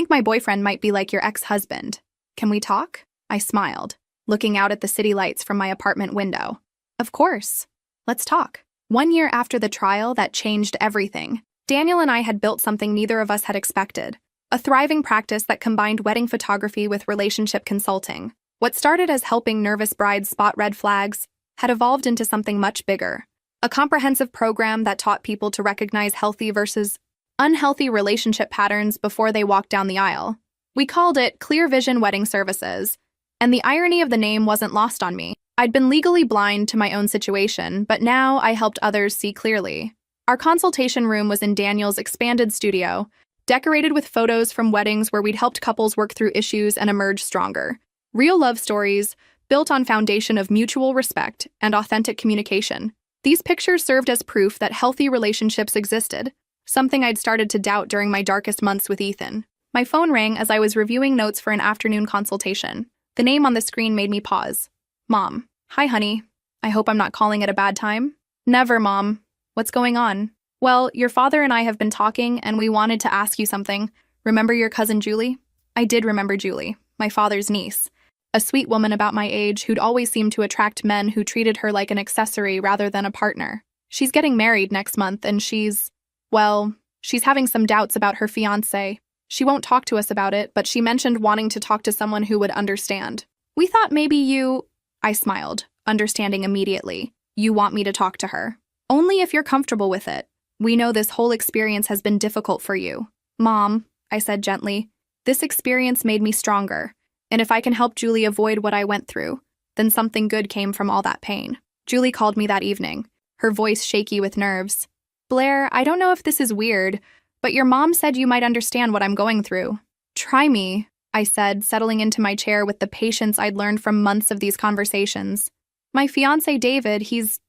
my boyfriend might be like your ex-husband. Can we talk?" I smiled, looking out at the city lights from my apartment window. "Of course. Let's talk." 1 year after the trial, that changed everything. Daniel and I had built something neither of us had expected. A thriving practice that combined wedding photography with relationship consulting. What started as helping nervous brides spot red flags had evolved into something much bigger. A comprehensive program that taught people to recognize healthy versus unhealthy relationship patterns before they walked down the aisle. We called it Clear Vision Wedding Services, and the irony of the name wasn't lost on me. I'd been legally blind to my own situation, but now I helped others see clearly. Our consultation room was in Daniel's expanded studio, decorated with photos from weddings where we'd helped couples work through issues and emerge stronger. Real love stories, built on foundation of mutual respect and authentic communication. These pictures served as proof that healthy relationships existed, something I'd started to doubt during my darkest months with Ethan. My phone rang as I was reviewing notes for an afternoon consultation. The name on the screen made me pause. "Mom." "Hi, honey. I hope I'm not calling at a bad time." "Never, Mom. What's going on?" "Well, your father and I have been talking, and we wanted to ask you something. Remember your cousin Julie?" I did remember Julie, my father's niece. A sweet woman about my age who'd always seemed to attract men who treated her like an accessory rather than a partner. She's getting married next month, and she's having some doubts about her fiancé. She won't talk to us about it, but she mentioned wanting to talk to someone who would understand. "We thought maybe you—" I smiled, understanding immediately. "You want me to talk to her? Only if you're comfortable with it. We know this whole experience has been difficult for you." "Mom," I said gently, "this experience made me stronger, and if I can help Julie avoid what I went through, then something good came from all that pain." Julie called me that evening, her voice shaky with nerves. "Blair, I don't know if this is weird, but your mom said you might understand what I'm going through." "Try me," I said, settling into my chair with the patience I'd learned from months of these conversations. "My fiancé David, he's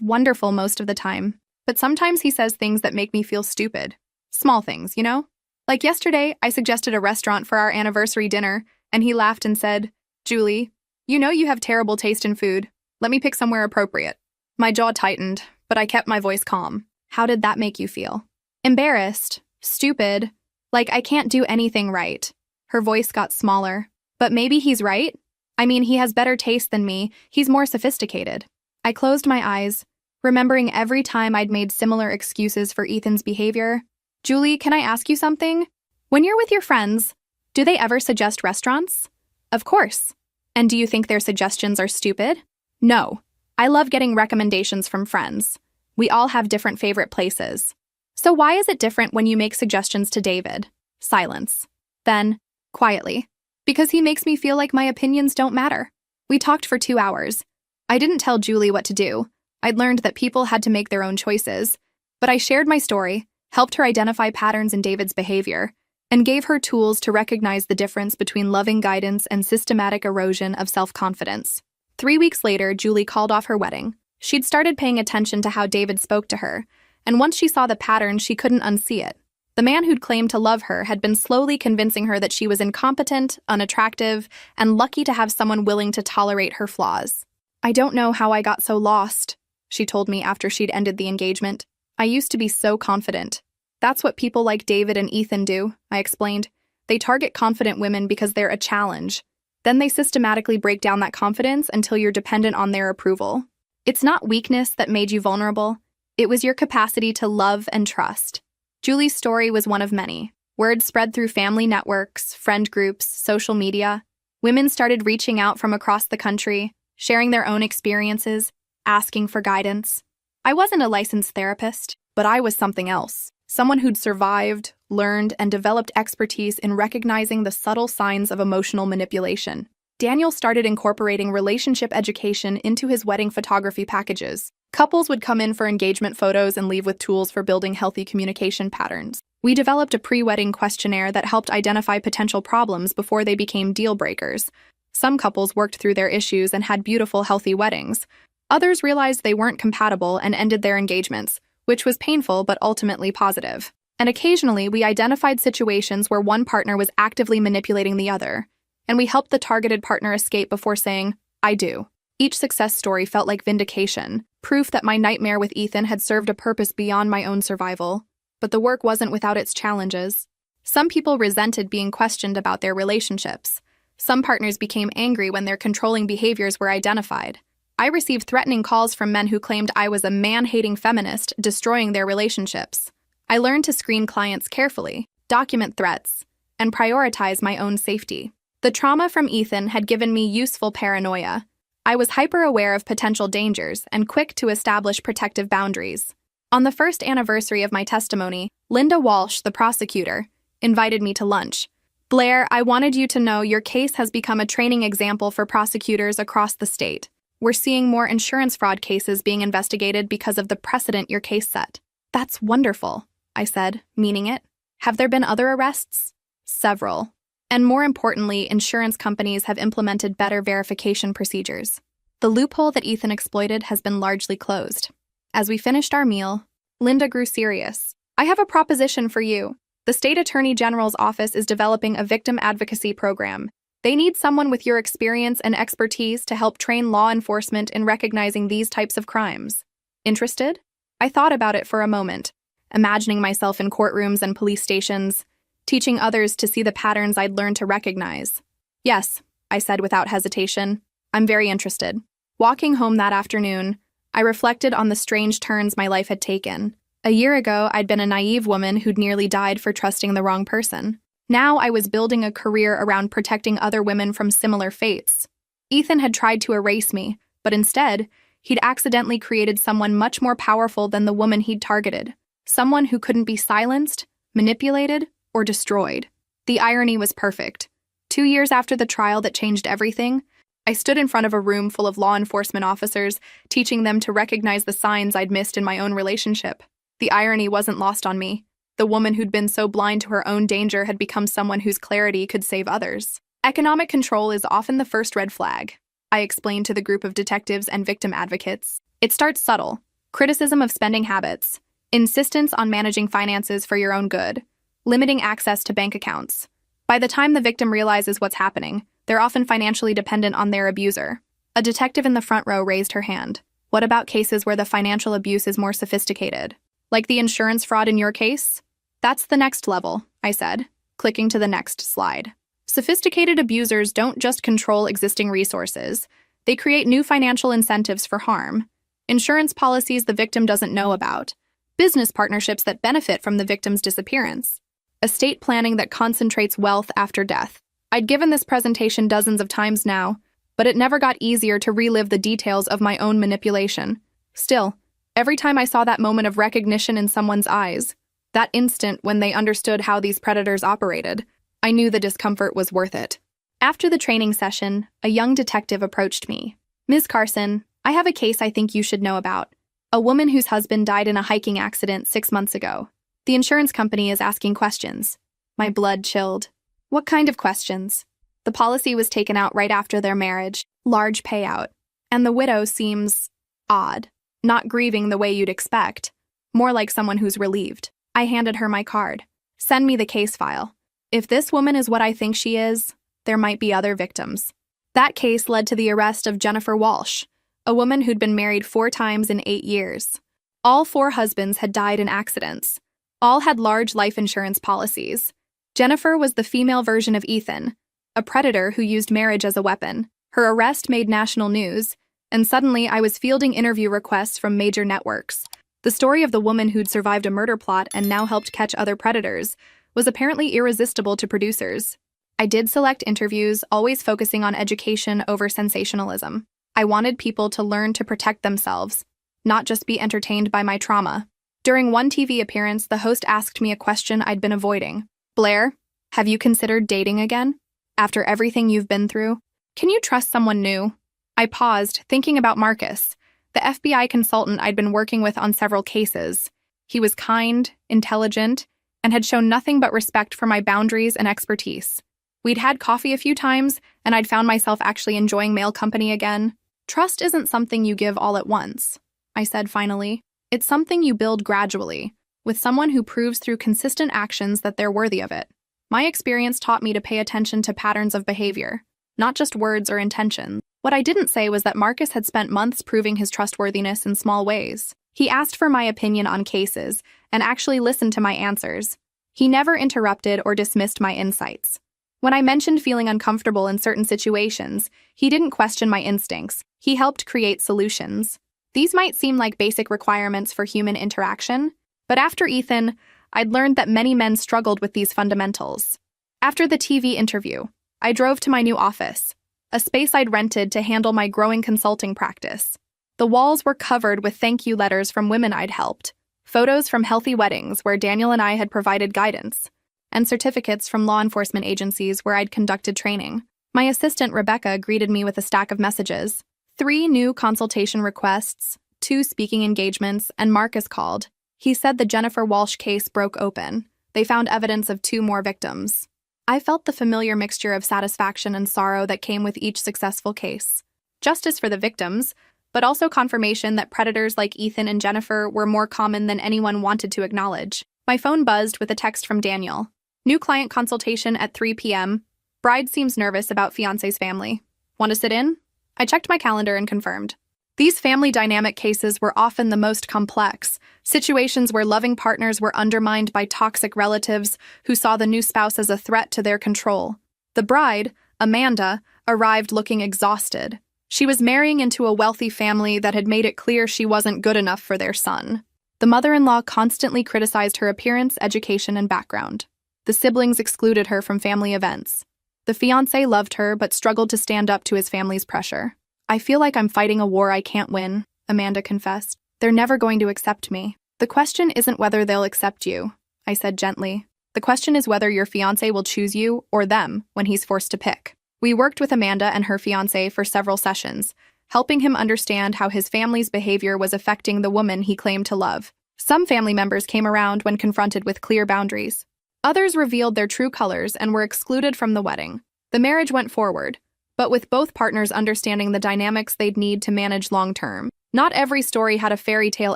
wonderful most of the time, but sometimes he says things that make me feel stupid. Small things, you know? Like yesterday, I suggested a restaurant for our anniversary dinner, and he laughed and said, 'Julie, you know you have terrible taste in food. Let me pick somewhere appropriate. My jaw tightened, but I kept my voice calm. How did that make you feel? Embarrassed. Stupid. Like I can't do anything right. Her voice got smaller. But maybe he's right? I mean, he has better taste than me. He's more sophisticated. I closed my eyes, remembering every time I'd made similar excuses for Ethan's behavior. Julie, can I ask you something? When you're with your friends, do they ever suggest restaurants? Of course. And do you think their suggestions are stupid? No. I love getting recommendations from friends. We all have different favorite places. So why is it different when you make suggestions to David? Silence. Then, quietly. Because he makes me feel like my opinions don't matter. We talked for 2 hours. I didn't tell Julie what to do. I'd learned that people had to make their own choices. But I shared my story, helped her identify patterns in David's behavior, and gave her tools to recognize the difference between loving guidance and systematic erosion of self-confidence. 3 weeks later, Julie called off her wedding. She'd started paying attention to how David spoke to her, and once she saw the pattern, she couldn't unsee it. The man who'd claimed to love her had been slowly convincing her that she was incompetent, unattractive, and lucky to have someone willing to tolerate her flaws. I don't know how I got so lost, she told me after she'd ended the engagement. I used to be so confident. That's what people like David and Ethan do, I explained. They target confident women because they're a challenge. Then they systematically break down that confidence until you're dependent on their approval. It's not weakness that made you vulnerable. It was your capacity to love and trust. Julie's story was one of many. Word spread through family networks, friend groups, social media. Women started reaching out from across the country, sharing their own experiences, asking for guidance. I wasn't a licensed therapist, but I was something else. Someone who'd survived, learned, and developed expertise in recognizing the subtle signs of emotional manipulation. Daniel started incorporating relationship education into his wedding photography packages. Couples would come in for engagement photos and leave with tools for building healthy communication patterns. We developed a pre-wedding questionnaire that helped identify potential problems before they became deal breakers. Some couples worked through their issues and had beautiful, healthy weddings. Others realized they weren't compatible and ended their engagements, which was painful but ultimately positive. And occasionally, we identified situations where one partner was actively manipulating the other, and we helped the targeted partner escape before saying, "I do." Each success story felt like vindication, proof that my nightmare with Ethan had served a purpose beyond my own survival. But the work wasn't without its challenges. Some people resented being questioned about their relationships. Some partners became angry when their controlling behaviors were identified. I received threatening calls from men who claimed I was a man-hating feminist destroying their relationships. I learned to screen clients carefully, document threats, and prioritize my own safety. The trauma from Ethan had given me useful paranoia. I was hyper-aware of potential dangers and quick to establish protective boundaries. On the first anniversary of my testimony, Linda Walsh, the prosecutor, invited me to lunch. "Blair, I wanted you to know your case has become a training example for prosecutors across the state. We're seeing more insurance fraud cases being investigated because of the precedent your case set." "That's wonderful," I said, meaning it. "Have there been other arrests?" "Several. And more importantly, insurance companies have implemented better verification procedures. The loophole that Ethan exploited has been largely closed." As we finished our meal, Linda grew serious. "I have a proposition for you. The State Attorney General's office is developing a victim advocacy program. They need someone with your experience and expertise to help train law enforcement in recognizing these types of crimes. Interested?" I thought about it for a moment, imagining myself in courtrooms and police stations, teaching others to see the patterns I'd learned to recognize. "Yes," I said without hesitation. "I'm very interested." Walking home that afternoon, I reflected on the strange turns my life had taken. A year ago, I'd been a naive woman who'd nearly died for trusting the wrong person. Now I was building a career around protecting other women from similar fates. Ethan had tried to erase me, but instead, he'd accidentally created someone much more powerful than the woman he'd targeted. Someone who couldn't be silenced, manipulated, or destroyed. The irony was perfect. 2 years after the trial that changed everything, I stood in front of a room full of law enforcement officers, teaching them to recognize the signs I'd missed in my own relationship. The irony wasn't lost on me. The woman who'd been so blind to her own danger had become someone whose clarity could save others. Economic control is often the first red flag, I explained to the group of detectives and victim advocates. It starts subtle: criticism of spending habits, insistence on managing finances for your own good, limiting access to bank accounts. By the time the victim realizes what's happening, they're often financially dependent on their abuser. A detective in the front row raised her hand. What about cases where the financial abuse is more sophisticated? Like the insurance fraud in your case? That's the next level, I said, clicking to the next slide. Sophisticated abusers don't just control existing resources, they create new financial incentives for harm. Insurance policies the victim doesn't know about, business partnerships that benefit from the victim's disappearance, estate planning that concentrates wealth after death. I'd given this presentation dozens of times now, but it never got easier to relive the details of my own manipulation. Still, every time I saw that moment of recognition in someone's eyes, that instant when they understood how these predators operated, I knew the discomfort was worth it. After the training session, a young detective approached me. Ms. Carson, I have a case I think you should know about. A woman whose husband died in a hiking accident 6 months ago. The insurance company is asking questions. My blood chilled. What kind of questions? The policy was taken out right after their marriage, large payout. And the widow seems odd, not grieving the way you'd expect, more like someone who's relieved. I handed her my card. Send me the case file. If this woman is what I think she is, there might be other victims. That case led to the arrest of Jennifer Walsh, a woman who'd been married 4 times in 8 years. All 4 husbands had died in accidents. All had large life insurance policies. Jennifer was the female version of Ethan, a predator who used marriage as a weapon. Her arrest made national news, and suddenly I was fielding interview requests from major networks. The story of the woman who'd survived a murder plot and now helped catch other predators was apparently irresistible to producers. I did select interviews, always focusing on education over sensationalism. I wanted people to learn to protect themselves, not just be entertained by my trauma. During one TV appearance, the host asked me a question I'd been avoiding. Blair, have you considered dating again? After everything you've been through? Can you trust someone new? I paused, thinking about Marcus, the FBI consultant I'd been working with on several cases. He was kind, intelligent, and had shown nothing but respect for my boundaries and expertise. We'd had coffee a few times, and I'd found myself actually enjoying male company again. Trust isn't something you give all at once, I said finally. It's something you build gradually, with someone who proves through consistent actions that they're worthy of it. My experience taught me to pay attention to patterns of behavior, not just words or intentions. What I didn't say was that Marcus had spent months proving his trustworthiness in small ways. He asked for my opinion on cases and actually listened to my answers. He never interrupted or dismissed my insights. When I mentioned feeling uncomfortable in certain situations, he didn't question my instincts. He helped create solutions. These might seem like basic requirements for human interaction, but after Ethan, I'd learned that many men struggled with these fundamentals. After the TV interview, I drove to my new office, a space I'd rented to handle my growing consulting practice. The walls were covered with thank you letters from women I'd helped, photos from healthy weddings where Daniel and I had provided guidance, and certificates from law enforcement agencies where I'd conducted training. My assistant, Rebecca, greeted me with a stack of messages. 3 new consultation requests, 2 speaking engagements, and Marcus called. He said the Jennifer Walsh case broke open. They found evidence of 2 more victims. I felt the familiar mixture of satisfaction and sorrow that came with each successful case. Justice for the victims, but also confirmation that predators like Ethan and Jennifer were more common than anyone wanted to acknowledge. My phone buzzed with a text from Daniel. New client consultation at 3 p.m. Bride seems nervous about fiancé's family. Want to sit in? I checked my calendar and confirmed. These family dynamic cases were often the most complex, situations where loving partners were undermined by toxic relatives who saw the new spouse as a threat to their control. The bride, Amanda, arrived looking exhausted. She was marrying into a wealthy family that had made it clear she wasn't good enough for their son. The mother-in-law constantly criticized her appearance, education, and background. The siblings excluded her from family events. The fiancé loved her but struggled to stand up to his family's pressure. I feel like I'm fighting a war I can't win, Amanda confessed. They're never going to accept me. The question isn't whether they'll accept you, I said gently. The question is whether your fiancé will choose you or them when he's forced to pick. We worked with Amanda and her fiancé for several sessions, helping him understand how his family's behavior was affecting the woman he claimed to love. Some family members came around when confronted with clear boundaries. Others revealed their true colors and were excluded from the wedding. The marriage went forward, but with both partners understanding the dynamics they'd need to manage long-term. Not every story had a fairy tale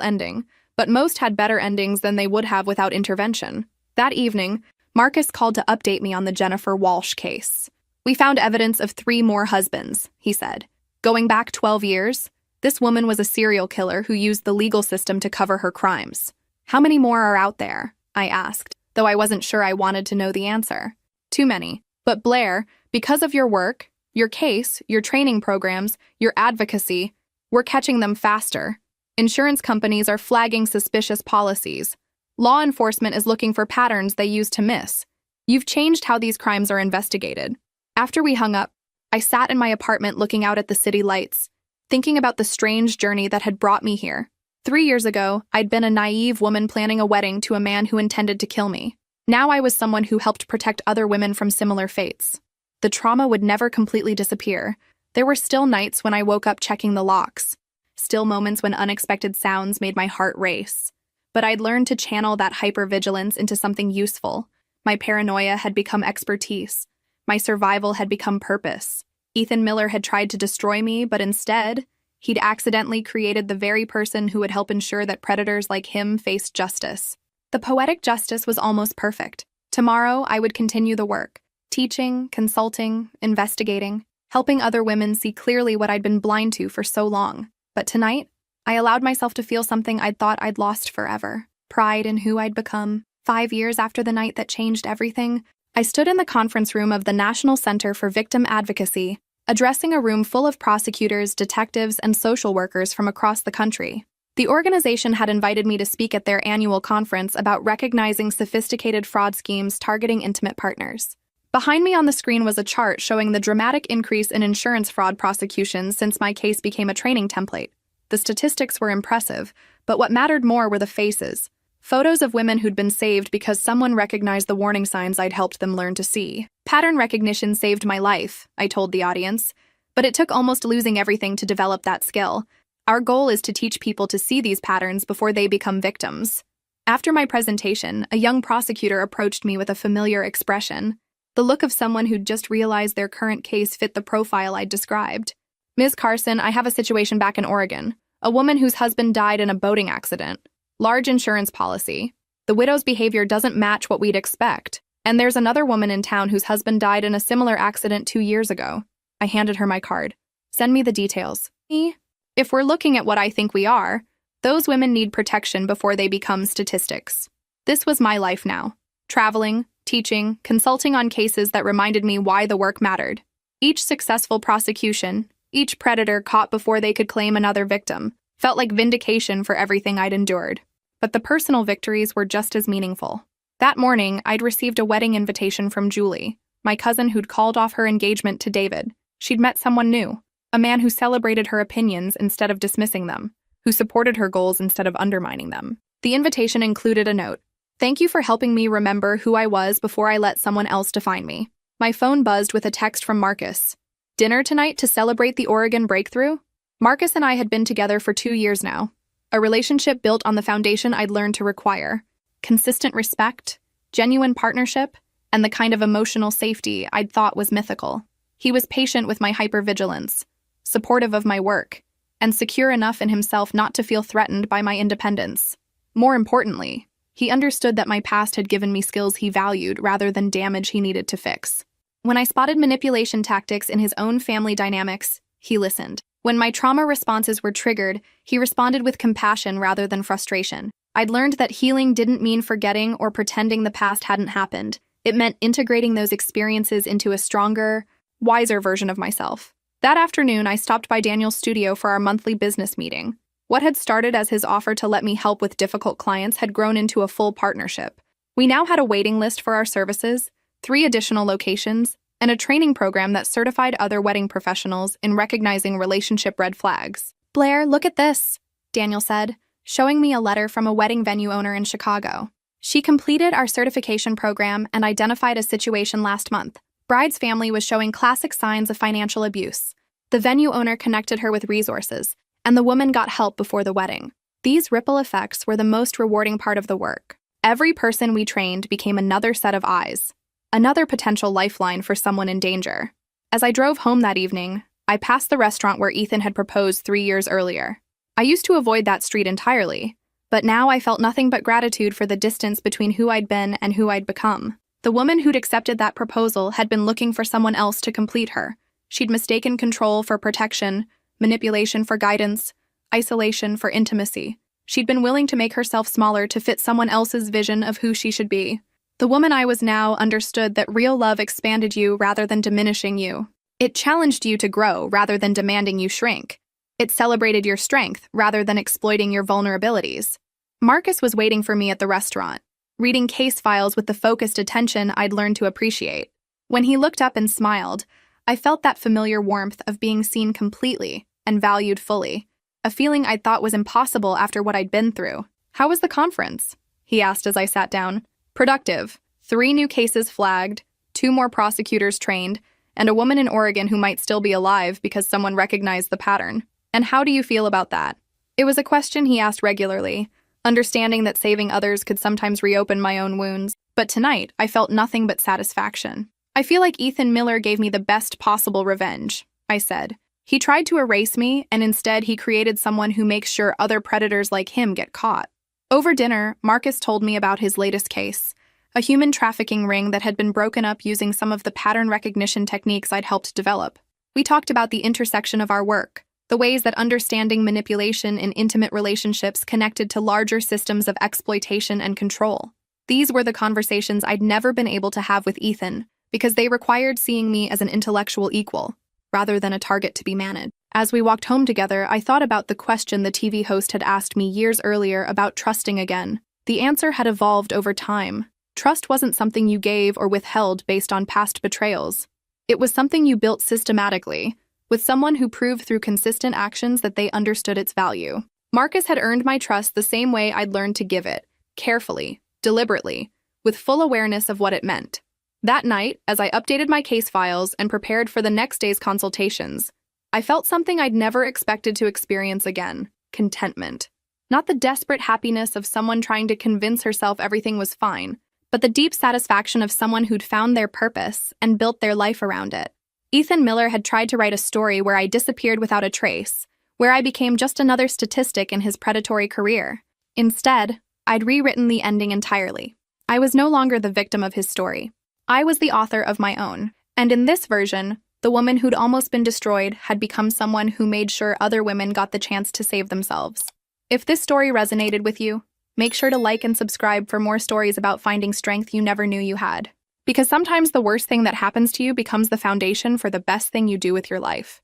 ending, but most had better endings than they would have without intervention. That evening, Marcus called to update me on the Jennifer Walsh case. We found evidence of 3 more husbands, he said. Going back 12 years, this woman was a serial killer who used the legal system to cover her crimes. How many more are out there? I asked, though I wasn't sure I wanted to know the answer. Too many. But Blair, because of your work, your case, your training programs, your advocacy, we're catching them faster. Insurance companies are flagging suspicious policies. Law enforcement is looking for patterns they use to miss. You've changed how these crimes are investigated. After we hung up, I sat in my apartment looking out at the city lights, thinking about the strange journey that had brought me here. 3 years ago, I'd been a naive woman planning a wedding to a man who intended to kill me. Now I was someone who helped protect other women from similar fates. The trauma would never completely disappear. There were still nights when I woke up checking the locks, still moments when unexpected sounds made my heart race. But I'd learned to channel that hypervigilance into something useful. My paranoia had become expertise. My survival had become purpose. Ethan Miller had tried to destroy me, but instead, he'd accidentally created the very person who would help ensure that predators like him faced justice. The poetic justice was almost perfect. Tomorrow, I would continue the work, teaching, consulting, investigating, helping other women see clearly what I'd been blind to for so long. But tonight, I allowed myself to feel something I'd thought I'd lost forever. Pride in who I'd become. 5 years after the night that changed everything, I stood in the conference room of the National Center for Victim Advocacy, addressing a room full of prosecutors, detectives, and social workers from across the country. The organization had invited me to speak at their annual conference about recognizing sophisticated fraud schemes targeting intimate partners. Behind me on the screen was a chart showing the dramatic increase in insurance fraud prosecutions since my case became a training template. The statistics were impressive, but what mattered more were the faces. Photos of women who'd been saved because someone recognized the warning signs I'd helped them learn to see. Pattern recognition saved my life, I told the audience, but it took almost losing everything to develop that skill. Our goal is to teach people to see these patterns before they become victims. After my presentation, a young prosecutor approached me with a familiar expression, the look of someone who'd just realized their current case fit the profile I'd described. Ms. Carson, I have a situation back in Oregon. A woman whose husband died in a boating accident. Large insurance policy. The widow's behavior doesn't match what we'd expect. And there's another woman in town whose husband died in a similar accident 2 years ago. I handed her my card. Send me the details. If we're looking at what I think we are, those women need protection before they become statistics. This was my life now. Traveling, teaching, consulting on cases that reminded me why the work mattered. Each successful prosecution, each predator caught before they could claim another victim, felt like vindication for everything I'd endured. But the personal victories were just as meaningful. That morning, I'd received a wedding invitation from Julie, my cousin who'd called off her engagement to David. She'd met someone new, a man who celebrated her opinions instead of dismissing them, who supported her goals instead of undermining them. The invitation included a note. Thank you for helping me remember who I was before I let someone else define me. My phone buzzed with a text from Marcus. Dinner tonight to celebrate the Oregon breakthrough? Marcus and I had been together for 2 years now, a relationship built on the foundation I'd learned to require. Consistent respect, genuine partnership, and the kind of emotional safety I'd thought was mythical. He was patient with my hypervigilance, supportive of my work, and secure enough in himself not to feel threatened by my independence. More importantly, he understood that my past had given me skills he valued rather than damage he needed to fix. When I spotted manipulation tactics in his own family dynamics, he listened. When my trauma responses were triggered, he responded with compassion rather than frustration. I'd learned that healing didn't mean forgetting or pretending the past hadn't happened. It meant integrating those experiences into a stronger, wiser version of myself. That afternoon, I stopped by Daniel's studio for our monthly business meeting. What had started as his offer to let me help with difficult clients had grown into a full partnership. We now had a waiting list for our services, 3 additional locations, and a training program that certified other wedding professionals in recognizing relationship red flags. Blair, look at this, Daniel said, showing me a letter from a wedding venue owner in Chicago. She completed our certification program and identified a situation last month. Bride's family was showing classic signs of financial abuse. The venue owner connected her with resources, and the woman got help before the wedding. These ripple effects were the most rewarding part of the work. Every person we trained became another set of eyes, another potential lifeline for someone in danger. As I drove home that evening, I passed the restaurant where Ethan had proposed 3 years earlier. I used to avoid that street entirely, but now I felt nothing but gratitude for the distance between who I'd been and who I'd become. The woman who'd accepted that proposal had been looking for someone else to complete her. She'd mistaken control for protection, manipulation for guidance, isolation for intimacy. She'd been willing to make herself smaller to fit someone else's vision of who she should be. The woman I was now understood that real love expanded you rather than diminishing you. It challenged you to grow rather than demanding you shrink. It celebrated your strength rather than exploiting your vulnerabilities. Marcus was waiting for me at the restaurant, reading case files with the focused attention I'd learned to appreciate. When he looked up and smiled, I felt that familiar warmth of being seen completely and valued fully, a feeling I'd thought was impossible after what I'd been through. "How was the conference?" he asked as I sat down. "Productive. 3 new cases flagged, 2 more prosecutors trained, and a woman in Oregon who might still be alive because someone recognized the pattern. And how do you feel about that?" It was a question he asked regularly, understanding that saving others could sometimes reopen my own wounds. But tonight, I felt nothing but satisfaction. "I feel like Ethan Miller gave me the best possible revenge," I said. "He tried to erase me, and instead he created someone who makes sure other predators like him get caught." Over dinner, Marcus told me about his latest case, a human trafficking ring that had been broken up using some of the pattern recognition techniques I'd helped develop. We talked about the intersection of our work, the ways that understanding manipulation in intimate relationships connected to larger systems of exploitation and control. These were the conversations I'd never been able to have with Ethan, because they required seeing me as an intellectual equal, rather than a target to be managed. As we walked home together, I thought about the question the TV host had asked me years earlier about trusting again. The answer had evolved over time. Trust wasn't something you gave or withheld based on past betrayals. It was something you built systematically, with someone who proved through consistent actions that they understood its value. Marcus had earned my trust the same way I'd learned to give it, carefully, deliberately, with full awareness of what it meant. That night, as I updated my case files and prepared for the next day's consultations, I felt something I'd never expected to experience again: contentment. Not the desperate happiness of someone trying to convince herself everything was fine, but the deep satisfaction of someone who'd found their purpose and built their life around it. Ethan Miller had tried to write a story where I disappeared without a trace, where I became just another statistic in his predatory career. Instead, I'd rewritten the ending entirely. I was no longer the victim of his story. I was the author of my own, and in this version, the woman who'd almost been destroyed had become someone who made sure other women got the chance to save themselves. If this story resonated with you, make sure to like and subscribe for more stories about finding strength you never knew you had. Because sometimes the worst thing that happens to you becomes the foundation for the best thing you do with your life.